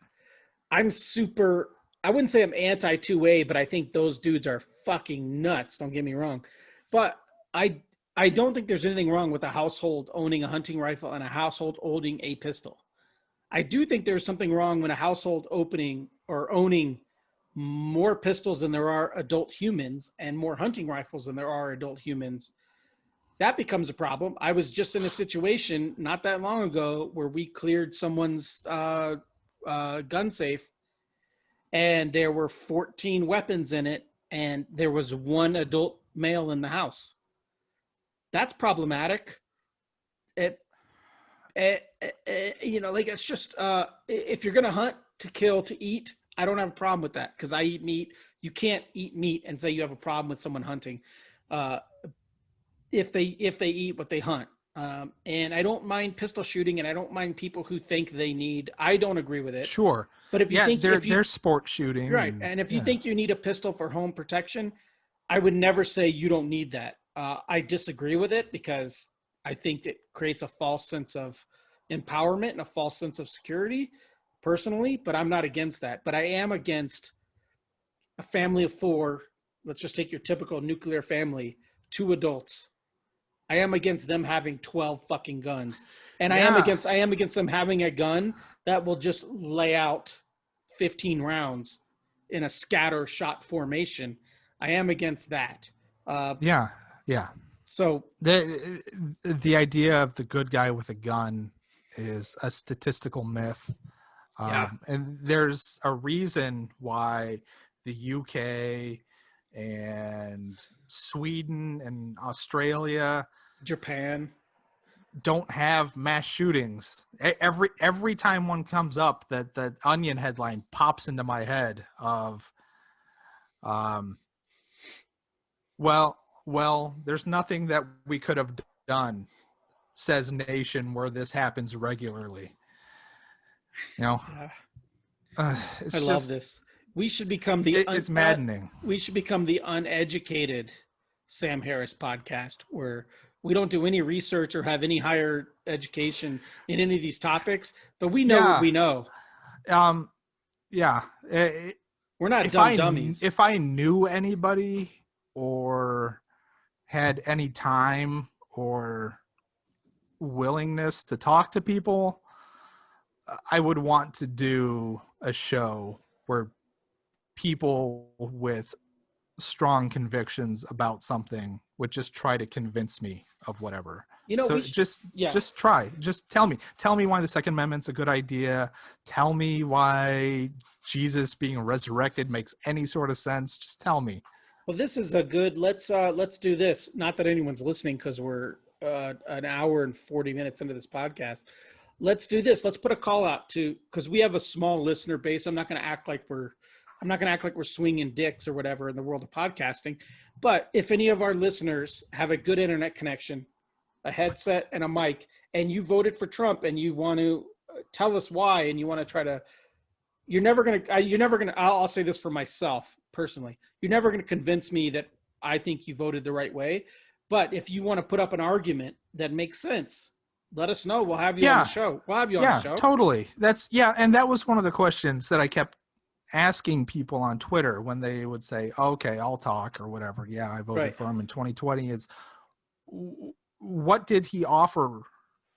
I wouldn't say I'm anti 2A, but I think those dudes are fucking nuts. Don't get me wrong. But I don't think there's anything wrong with a household owning a hunting rifle and a household owning a pistol. I do think there's something wrong when a household owning more pistols than there are adult humans and more hunting rifles than there are adult humans. That becomes a problem. I was just in a situation not that long ago where we cleared someone's gun safe and there were 14 weapons in it and there was one adult male in the house. That's problematic. You know, like it's just if you're gonna hunt to kill to eat, I don't have a problem with that because I eat meat. You can't eat meat and say you have a problem with someone hunting if they eat what they hunt. And I don't mind pistol shooting, and I don't mind people who think they need. I don't agree with it. Sure, but if you think they're sport shooting, right? And if you think you need a pistol for home protection, I would never say you don't need that. I disagree with it because I think it creates a false sense of empowerment and a false sense of security personally, but I'm not against that. But I am against a family of 4. Let's just take your typical nuclear family, 2 adults. I am against them having 12 fucking guns. And I am against them having a gun that will just lay out 15 rounds in a scatter shot formation. I am against that. Yeah. So the idea of the good guy with a gun is a statistical myth. And there's a reason why the UK and Sweden and Australia, Japan don't have mass shootings. Every time one comes up, that Onion headline pops into my head of, well, there's nothing that we could have done, says nation where this happens regularly. You know, I love this. We should become it's maddening. We should become the uneducated Sam Harris podcast, where we don't do any research or have any higher education in any of these topics, but we know what we know. We're not dummies. If I knew anybody or had any time or willingness to talk to people, I would want to do a show where people with strong convictions about something would just try to convince me of whatever. You know, So we just try. Just tell me why the Second Amendment's a good idea. Tell me why Jesus being resurrected makes any sort of sense. Just tell me. Well, this is a good. Let's do this. Not that anyone's listening because we're an hour and 40 minutes into this podcast. Let's do this. Let's put a call out to, because we have a small listener base. I'm not going to act like we're swinging dicks or whatever in the world of podcasting. But if any of our listeners have a good internet connection, a headset and a mic, and you voted for Trump and you want to tell us why, and you want to try to, I'll say this for myself personally. You're never going to convince me that I think you voted the right way. But if you want to put up an argument that makes sense, let us know. We'll have you on the show. We'll have you on the show. Yeah, totally. And that was one of the questions that I kept asking people on Twitter when they would say, okay, I'll talk or whatever. Yeah, I voted for him in 2020. Is what did he offer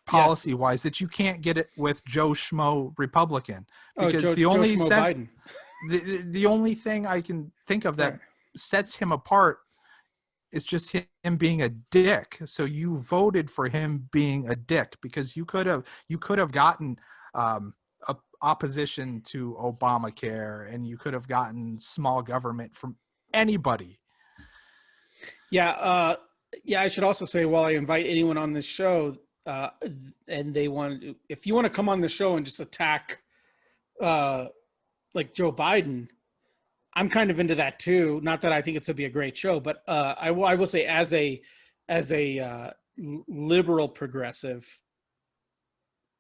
policy wise that you can't get it with Joe Schmo Republican? Because the only thing I can think of that sets him apart is just him being a dick. So you voted for him being a dick because you could have gotten opposition to Obamacare, and you could have gotten small government from anybody. Yeah. I should also say, while I invite anyone on this show, and if you want to come on the show and just attack, like Joe Biden, I'm kind of into that too. Not that I think it's going to be a great show, but I will say as a liberal progressive,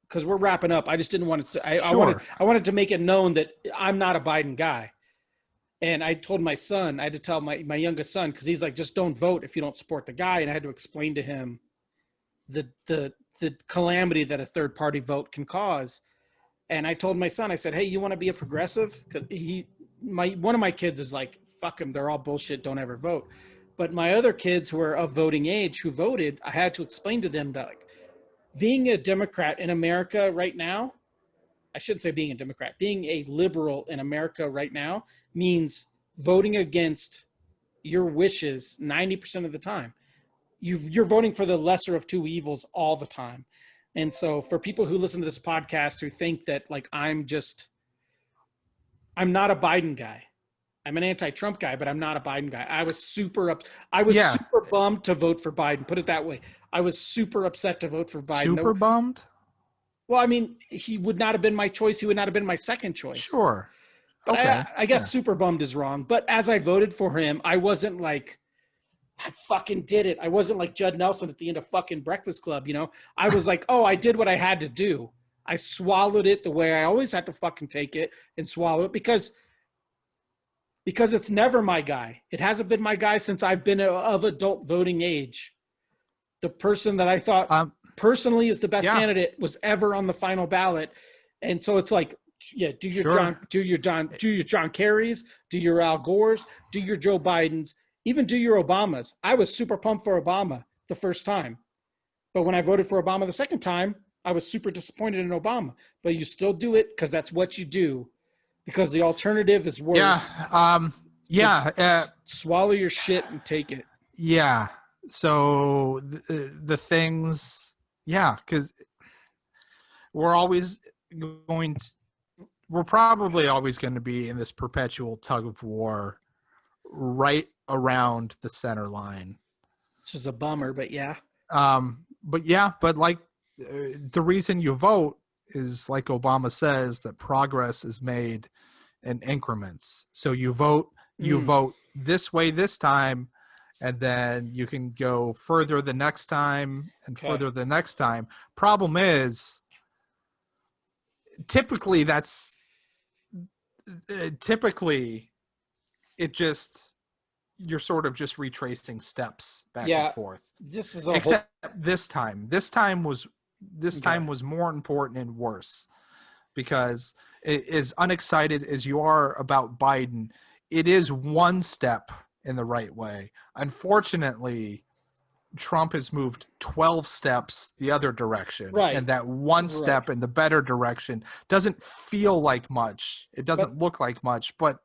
because we're wrapping up. I just didn't want to. I wanted to make it known that I'm not a Biden guy. And I told my son, I had to tell my youngest son, because he's like, just don't vote if you don't support the guy. And I had to explain to him the calamity that a third party vote can cause. And I told my son, I said, hey, you want to be a progressive? Because one of my kids is like, fuck them, they're all bullshit, don't ever vote. But my other kids who are of voting age who voted, I had to explain to them that, like, being a Democrat in America right now, I shouldn't say being a Democrat, being a liberal in America right now means voting against your wishes 90% of the time. You're voting for the lesser of two evils all the time. And so for people who listen to this podcast who think that, like, I'm not a Biden guy. I'm an anti-Trump guy, but I'm not a Biden guy. I was super bummed to vote for Biden. Put it that way. I was super upset to vote for Biden. Super bummed? Well, I mean, he would not have been my choice. He would not have been my second choice. Sure. But okay. I guess super bummed is wrong. But as I voted for him, I wasn't like, I fucking did it. I wasn't like Judd Nelson at the end of fucking Breakfast Club, you know? I was like, oh, I did what I had to do. I swallowed it the way I always had to fucking take it and swallow it because it's never my guy. It hasn't been my guy since I've been of adult voting age. The person that I thought personally is the best candidate was ever on the final ballot. And so it's like, yeah, do your John Kerrys, do your Al Gores, do your Joe Bidens, even do your Obamas. I was super pumped for Obama the first time. But when I voted for Obama the second time, I was super disappointed in Obama. But you still do it because that's what you do. Because the alternative is worse. Swallow your shit and take it. Yeah. So the things, because we're probably always going to be in this perpetual tug of war right around the center line. Which is a bummer, but yeah. But like the reason you vote is, like Obama says, that progress is made in increments. So you vote this way this time, and then you can go further the next time and further the next time. Problem is, typically you're sort of just retracing steps back and forth. This time was more important and worse, because as unexcited as you are about Biden, it is one step in the right way. Unfortunately, Trump has moved 12 steps the other direction. Right. And that one step in the better direction doesn't feel like much. It doesn't look like much, but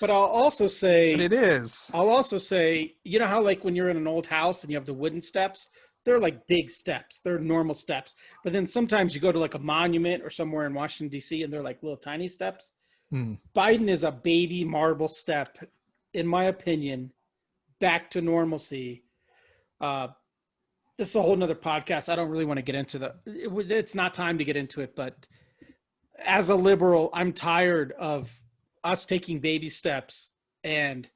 I'll also say, it is. I'll also say, you know how, like, when you're in an old house and you have the wooden steps, they're like big steps. They're normal steps. But then sometimes you go to like a monument or somewhere in Washington, D.C., and they're like little tiny steps. Biden is a baby marble step, in my opinion, back to normalcy. This is a whole nother podcast. I don't really want to get into it's not time to get into it, but as a liberal, I'm tired of us taking baby steps and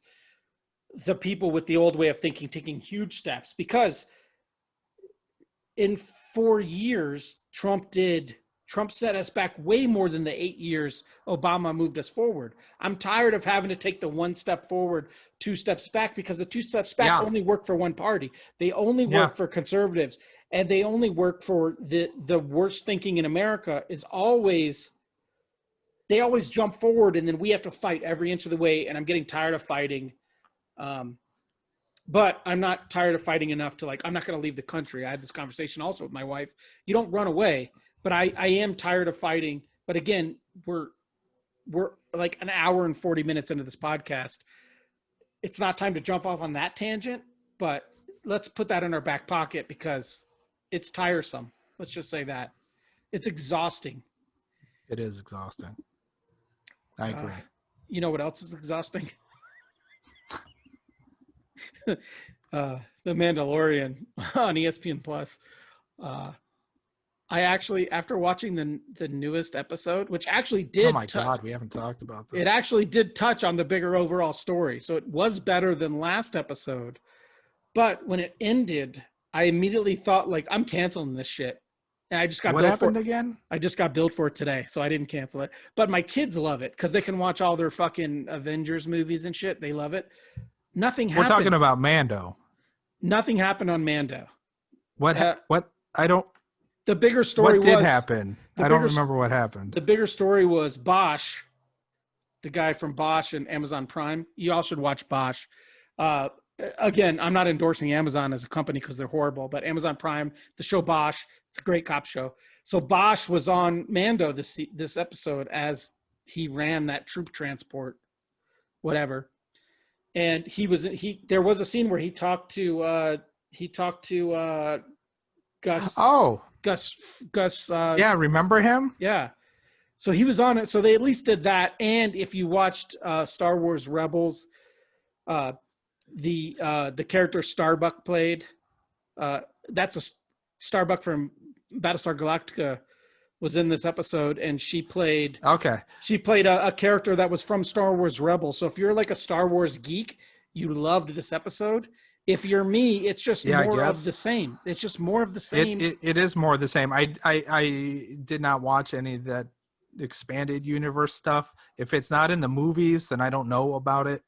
the people with the old way of thinking taking huge steps, because in 4 years, Trump set us back way more than the 8 years Obama moved us forward. I'm tired of having to take the 1 step forward, 2 steps back, because the 2 steps back only work for one party. They only work for conservatives, and they only work for the worst thinking in America is always, they always jump forward, and then we have to fight every inch of the way, and I'm getting tired of fighting. But I'm not tired of fighting enough to, like, I'm not going to leave the country. I had this conversation also with my wife. You don't run away, but I am tired of fighting. But again, we're like an hour and 40 minutes into this podcast. It's not time to jump off on that tangent, but let's put that in our back pocket because it's tiresome. Let's just say that. It's exhausting. It is exhausting. I agree. You know what else is exhausting? The Mandalorian on ESPN Plus. I actually, after watching the newest episode, which actually did, oh my God, we haven't talked about this. It actually did touch on the bigger overall story, so it was better than last episode. But when it ended, I immediately thought, like, I'm canceling this shit. And I just got what billed happened for it. Again? I just got billed for it today, so I didn't cancel it. But my kids love it because they can watch all their fucking Avengers movies and shit. They love it. Nothing happened. We're talking about Mando. Nothing happened on Mando. What? I don't. The bigger story what did happen? I don't remember what happened. The bigger story was Bosch, the guy from Bosch and Amazon Prime. You all should watch Bosch. Again, I'm not endorsing Amazon as a company because they're horrible, but Amazon Prime, the show Bosch, it's a great cop show. So Bosch was on Mando this episode as he ran that troop transport, whatever. And there was a scene where he talked to Gus. Oh, Gus. Yeah, remember him? Yeah. So he was on it. So they at least did that. And if you watched Star Wars Rebels, the character Starbuck played, that's a Starbuck from Battlestar Galactica, was in this episode, and she played a character that was from Star Wars Rebels. So if you're like a Star Wars geek, you loved this episode. If you're me, it's just more of the same. It's just more of the same. It is more of the same. I did not watch any of that expanded universe stuff. If it's not in the movies, then I don't know about it.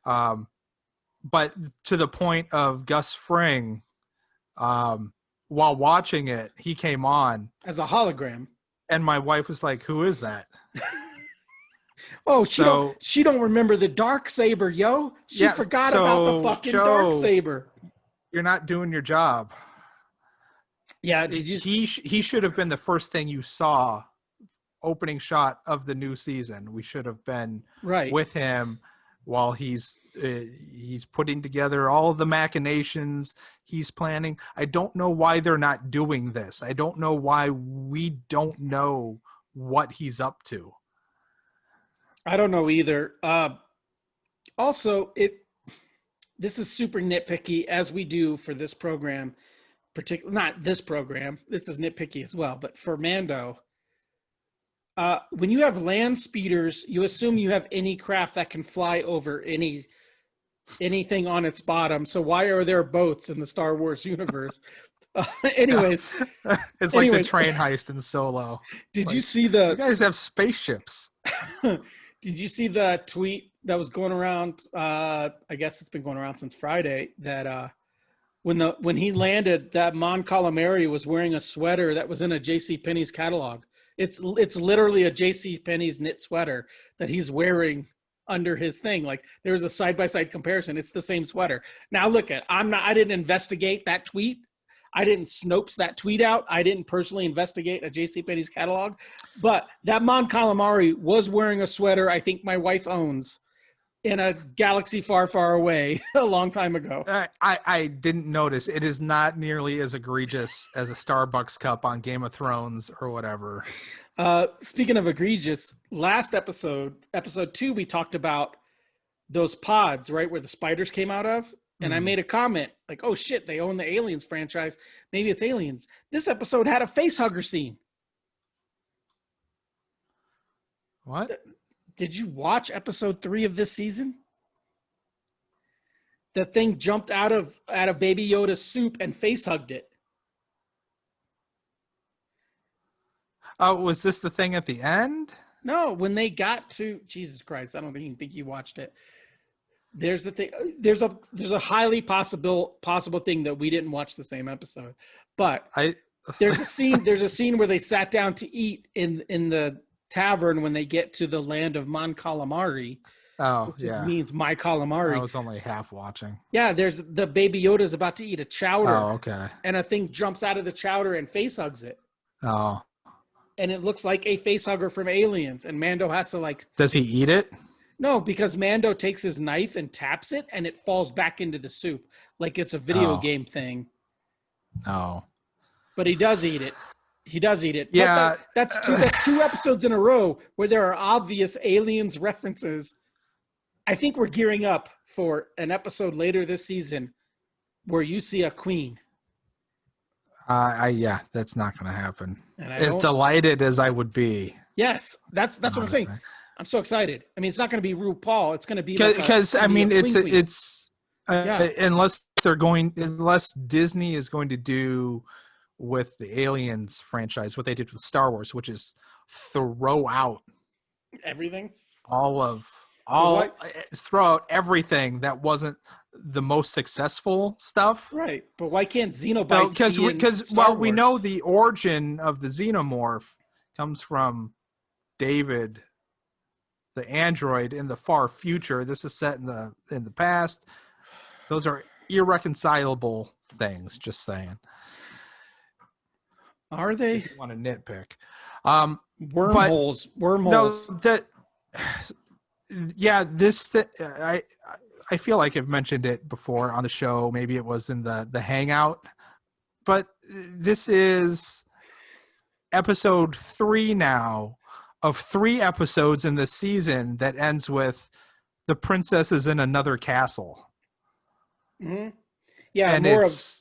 But to the point of Gus Fring, while watching it, he came on as a hologram, and my wife was like, "Who is that?" Oh, she don't remember the Darksaber, yo. She forgot about the fucking Darksaber. You're not doing your job. Yeah, he should have been the first thing you saw, opening shot of the new season. We should have been with him while he's putting together all of the machinations he's planning. I don't know why they're not doing this. I don't know why we don't know what he's up to. I don't know either. Also, this is super nitpicky, as we do for this program, not this program. This is nitpicky as well, but for Mando, when you have land speeders, you assume you have any craft that can fly over anything on its bottom. So why are there boats in the Star Wars universe? Anyways, it's like the train heist in Solo. Did you see you guys have spaceships? Did you see the tweet that was going around? I guess it's been going around since Friday, that when he landed, that Mon Calamari was wearing a sweater that was in a JCPenney's catalog. It's literally a JCPenney's knit sweater that he's wearing under his thing. Like, there's a side-by-side comparison. It's the same sweater. Now look I didn't investigate that tweet. I didn't Snopes that tweet out. I didn't personally investigate a JCPenney's catalog, but that Mon Calamari was wearing a sweater I think my wife owns in a galaxy far, far away a long time ago. I didn't notice. It is not nearly as egregious as a Starbucks cup on Game of Thrones or whatever. Speaking of egregious, last episode 2, we talked about those pods, right, where the spiders came out of. And I made a comment like, oh shit, they own the Aliens franchise. Maybe it's Aliens. This episode had a face hugger scene. What? Did you watch episode 3 of this season? The thing jumped out of Baby Yoda's soup and face hugged it. Oh, was this the thing at the end? No, when they got to Jesus Christ, I don't even think you watched it. There's the thing. There's a highly possible thing that we didn't watch the same episode, but there's a scene where they sat down to eat in the tavern when they get to the land of Mon Calamari. Oh, which yeah. means my calamari. I was only half watching. Yeah, there's the Baby Yoda's about to eat a chowder. Oh, okay. And a thing jumps out of the chowder and face hugs it. Oh. And it looks like a face hugger from Aliens. And Mando has to like... Does he eat it? No, because Mando takes his knife and taps it and it falls back into the soup. Like it's a video game thing. Oh. But he does eat it. He does eat it. Yeah. That's two episodes in a row where there are obvious Aliens references. I think we're gearing up for an episode later this season where you see a queen. Yeah, that's not going to happen. And as delighted as I would be. Yes, that's what I'm saying. I'm so excited. I mean, it's not going to be RuPaul. It's going to be because I mean, it's yeah. unless Disney is going to do with the Aliens franchise what they did with Star Wars, which is throw out everything, throw out everything that wasn't the most successful stuff. Right, but why can't Xenobites? Because we know the origin of the Xenomorph comes from David, the android in the far future. This is set in the past. Those are irreconcilable things. Just saying. Are they? If you want to nitpick? Wormholes. No, I feel like I've mentioned it before on the show. Maybe it was in the hangout, but this is episode 3 now of 3 episodes in this season that ends with the princess is in another castle. Mm-hmm. Yeah, and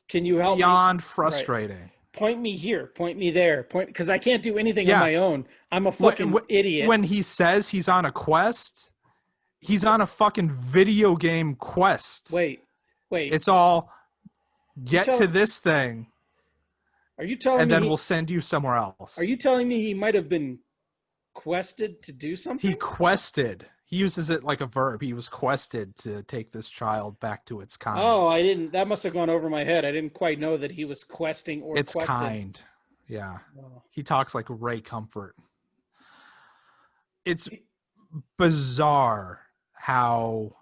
can you help beyond me? Frustrating. Right. Point me here. Point me there. Because I can't do anything on my own. I'm a fucking idiot. When he says he's on a quest, he's on a fucking video game quest. Wait. It's all get to this thing. Are you telling me? And then we'll send you somewhere else. Are you telling me he might have been quested to do something? He quested. He uses it like a verb. He was quested to take this child back to its kind. Oh, I didn't. That must have gone over my head. I didn't quite know that he was questing or it's quested. Kind. Yeah. Oh. He talks like Ray Comfort. It's bizarre how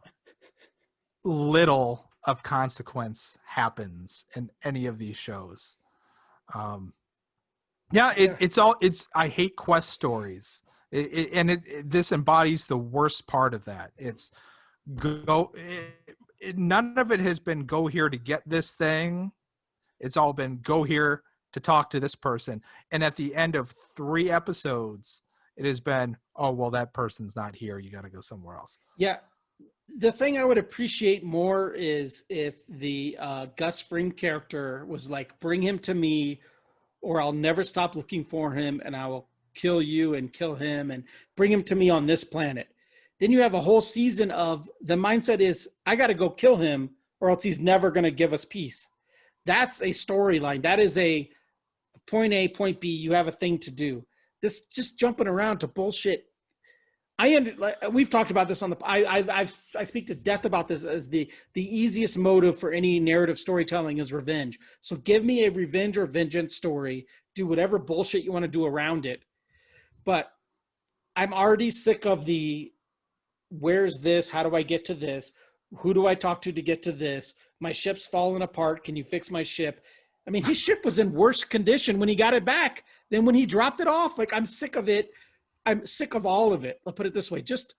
little of consequence happens in any of these shows. I hate quest stories. This embodies the worst part of that. It's none of it has been go here to get this thing. It's all been go here to talk to this person. And at the end of 3 episodes, it has been, oh, well, that person's not here. You got to go somewhere else. Yeah. The thing I would appreciate more is if the Gus Fring character was like, bring him to me or I'll never stop looking for him and I will kill you and kill him and bring him to me on this planet. Then you have a whole season of the mindset is I got to go kill him or else he's never going to give us peace. That's a storyline. That is a point A, point B. You have a thing to do. This just jumping around to bullshit. We've talked about this on the. I speak to death about this as the easiest motive for any narrative storytelling is revenge. So give me a revenge or vengeance story. Do whatever bullshit you want to do around it. But I'm already sick of the. Where's this? How do I get to this? Who do I talk to get to this? My ship's falling apart. Can you fix my ship? I mean, his ship was in worse condition when he got it back than when he dropped it off. Like, I'm sick of it. I'm sick of all of it. I'll put it this way. Just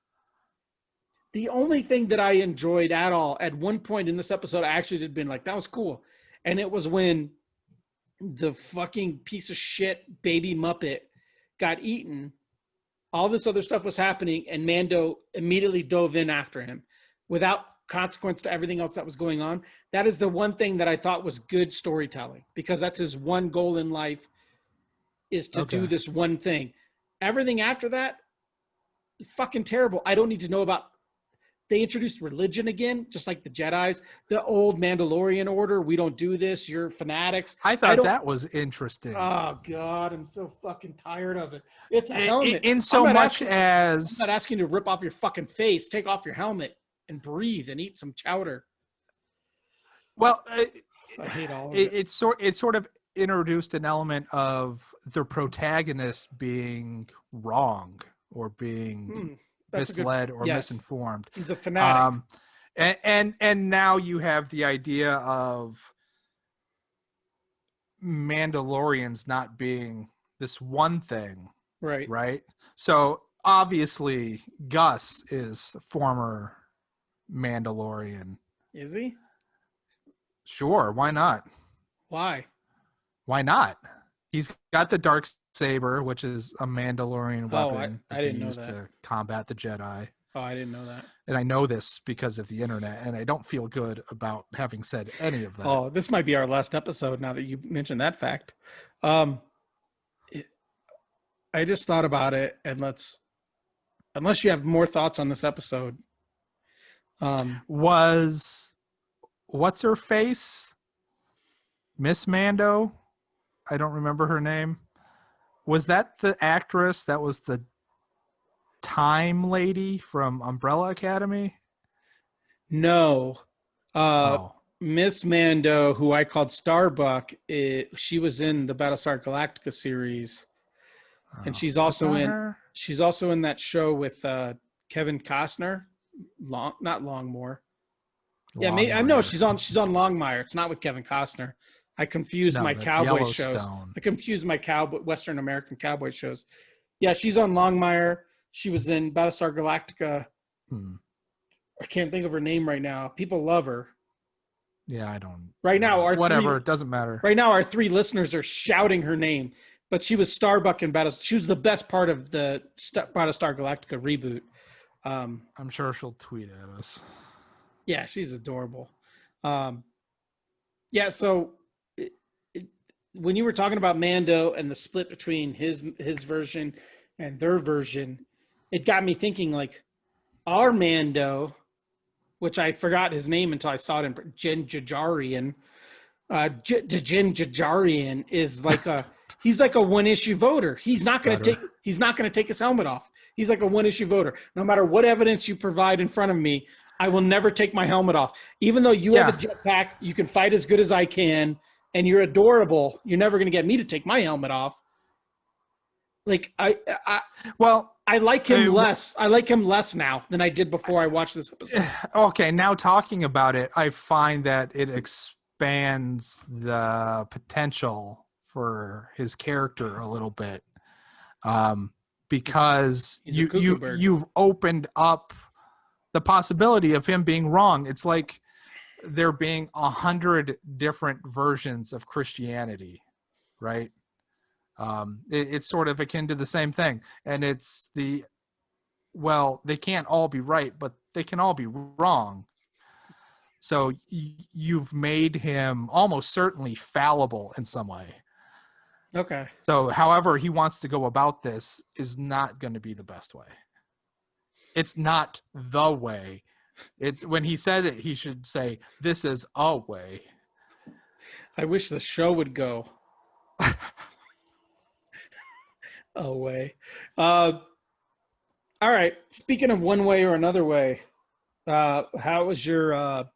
The only thing that I enjoyed at all at one point in this episode, I actually had been like, that was cool. And it was when the fucking piece of shit baby Muppet got eaten. All this other stuff was happening, and Mando immediately dove in after him without consequence to everything else that was going on. That is the one thing that I thought was good storytelling, because that's his one goal in life, is to do this one thing. Everything after that, fucking terrible. I don't need to know about. They introduced religion again, just like the Jedis. The old Mandalorian order. We don't do this. You're fanatics. I thought that was interesting. Oh God, I'm so fucking tired of it. It's a helmet. In so much as I'm not asking you to rip off your fucking face. Take off your helmet and breathe and eat some chowder. Well, I hate all of it. It sort of introduced an element of the protagonist being wrong or being misled or misinformed. He's a fanatic. And now you have the idea of Mandalorians not being this one thing, right? So obviously Gus is former Mandalorian. Is he? Sure, why not? Why not? He's got the dark saber, which is a Mandalorian weapon I didn't know used that. to combat the Jedi. Oh, I didn't know that. And I know this because of the internet, and I don't feel good about having said any of that. Oh, this might be our last episode now that you mentioned that fact. I just thought about it, and unless you have more thoughts on this episode. Was what's her face? Miss Mando? I don't remember her name. Was that the actress that was the time lady from Umbrella Academy? No. Miss Mando, who I called Starbuck, she was in the Battlestar Galactica series. And she's also in that show with Kevin Costner. Not Longmore. Yeah, maybe, I know she's on Longmire. It's not with Kevin Costner. I confused my cowboy shows. I confused my Western American cowboy shows. Yeah, she's on Longmire. She was in Battlestar Galactica. I can't think of her name right now. People love her. Yeah, I don't. Right now, it doesn't matter. Right now, our 3 listeners are shouting her name, but she was Starbuck in Battlestar. She was the best part of the Battlestar Galactica reboot. I'm sure she'll tweet at us. Yeah, she's adorable. Yeah, so when you were talking about Mando and the split between his version and their version, it got me thinking, like, our Mando, which I forgot his name until I saw it in Din Djarin. Din Djarin is like he's like a one-issue voter. He's not going to take his helmet off. He's like a one-issue voter. No matter what evidence you provide in front of me, I will never take my helmet off. Even though you have a jetpack, you can fight as good as I can, and you're adorable, you're never going to get me to take my helmet off. Like I like him less. I like him less now than I did before I watched this episode. Okay, now talking about it, I find that it expands the potential for his character a little bit, because you've opened up the possibility of him being wrong. It's like there being 100 different versions of Christianity, right? It's sort of akin to the same thing, and it's they can't all be right, but they can all be wrong. So you've made him almost certainly fallible in some way. Okay. So however he wants to go about this is not going to be the best way. It's not the way. It's when he says it, he should say, "This is a way." I wish the show would go away. All right. Speaking of one way or another way, how was your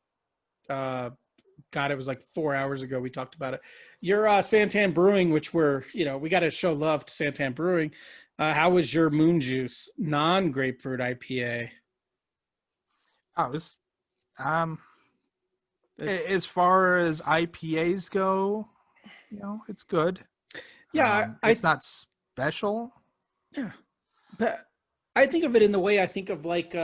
God, it was like 4 hours ago we talked about it. Your Santan Brewing, which we got to show love to Santan Brewing. How was your Moon Juice non-grapefruit IPA? I was as far as IPAs go, it's good. Yeah, it's not special. Yeah, but I think of it in the way I think of like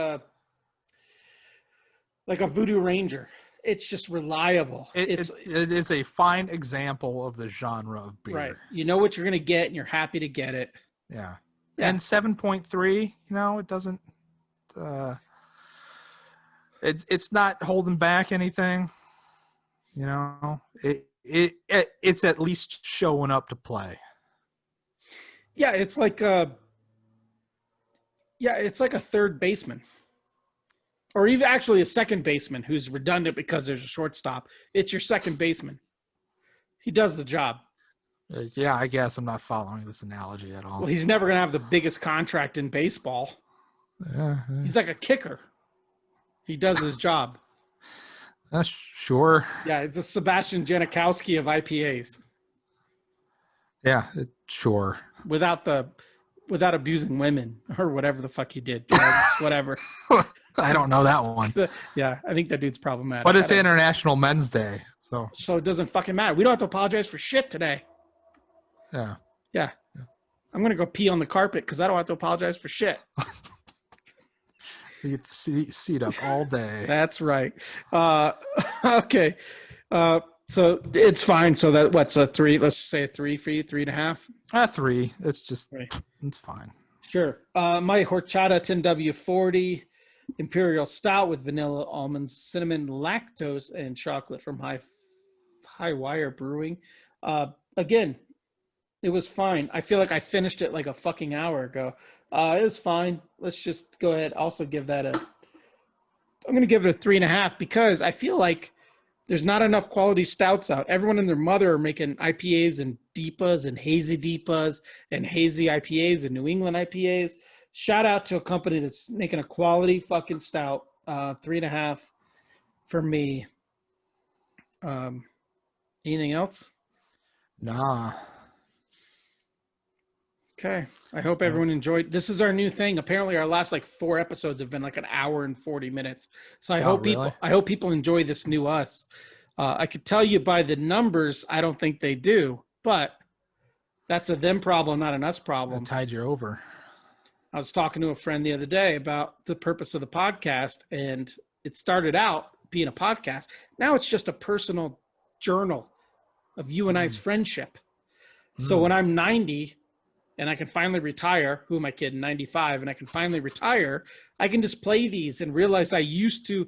like a Voodoo Ranger. It's just reliable. It is a fine example of the genre of beer. Right. You know what you're going to get, and you're happy to get it. Yeah. Yeah. And 7.3, it doesn't. It's not holding back anything. It's at least showing up to play. Yeah, it's like it's like a third baseman. Or even actually a second baseman who's redundant because there's a shortstop. It's your second baseman. He does the job. Yeah, I guess I'm not following this analogy at all. Well, he's never going to have the biggest contract in baseball. Yeah. He's like a kicker. He does his job. Sure. Yeah, it's the Sebastian Janikowski of IPAs. Yeah, sure. Without abusing women or whatever the fuck he did. Drugs, whatever. I don't know that one. Yeah, I think that dude's problematic. But it's International Men's Day, so it doesn't fucking matter. We don't have to apologize for shit today. Yeah. Yeah. I'm going to go pee on the carpet because I don't have to apologize for shit. You get the seat up all day. That's right. Okay. So it's fine. So what's a 3? Let's just say a 3 for you, 3.5? 3. It's just, 3. It's fine. Sure. My horchata 10W40 Imperial Stout with vanilla, almonds, cinnamon, lactose, and chocolate from High Wire Brewing. Again, it was fine. I feel like I finished it like a fucking hour ago. It was fine. Let's just go ahead. Also give that I'm going to give it a 3.5 because I feel like there's not enough quality stouts out. Everyone and their mother are making IPAs and DIPAs and hazy DIPAs and hazy IPAs and New England IPAs. Shout out to a company that's making a quality fucking stout. 3.5 for me. Anything else? Nah. Okay. I hope everyone enjoyed. This is our new thing. Apparently our last 4 episodes have been like an hour and 40 minutes. So I hope people enjoy this new us. I could tell you by the numbers, I don't think they do, but that's a them problem, not an us problem. Tide you over. I was talking to a friend the other day about the purpose of the podcast, and it started out being a podcast. Now it's just a personal journal of you and I's friendship. So when I'm 90 and I can finally retire, who am I kidding, 95, and I can finally retire, I can just play these and realize I used to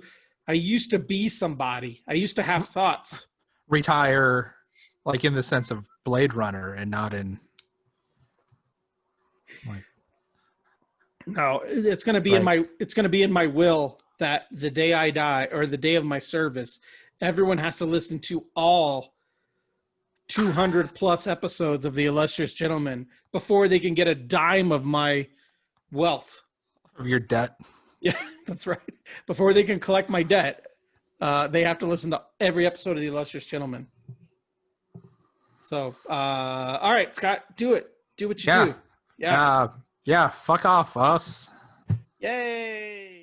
be somebody. I used to have thoughts. Retire, like in the sense of Blade Runner and not in like. No, it's going to be in my will that the day I die or the day of my service, everyone has to listen to all 200 plus episodes of The Illustrious Gentleman before they can get a dime of my wealth. Of your debt. Yeah, that's right. Before they can collect my debt, they have to listen to every episode of The Illustrious Gentleman. So, all right, Scott, do it. Do what you do. Yeah. Fuck off, us. Yay.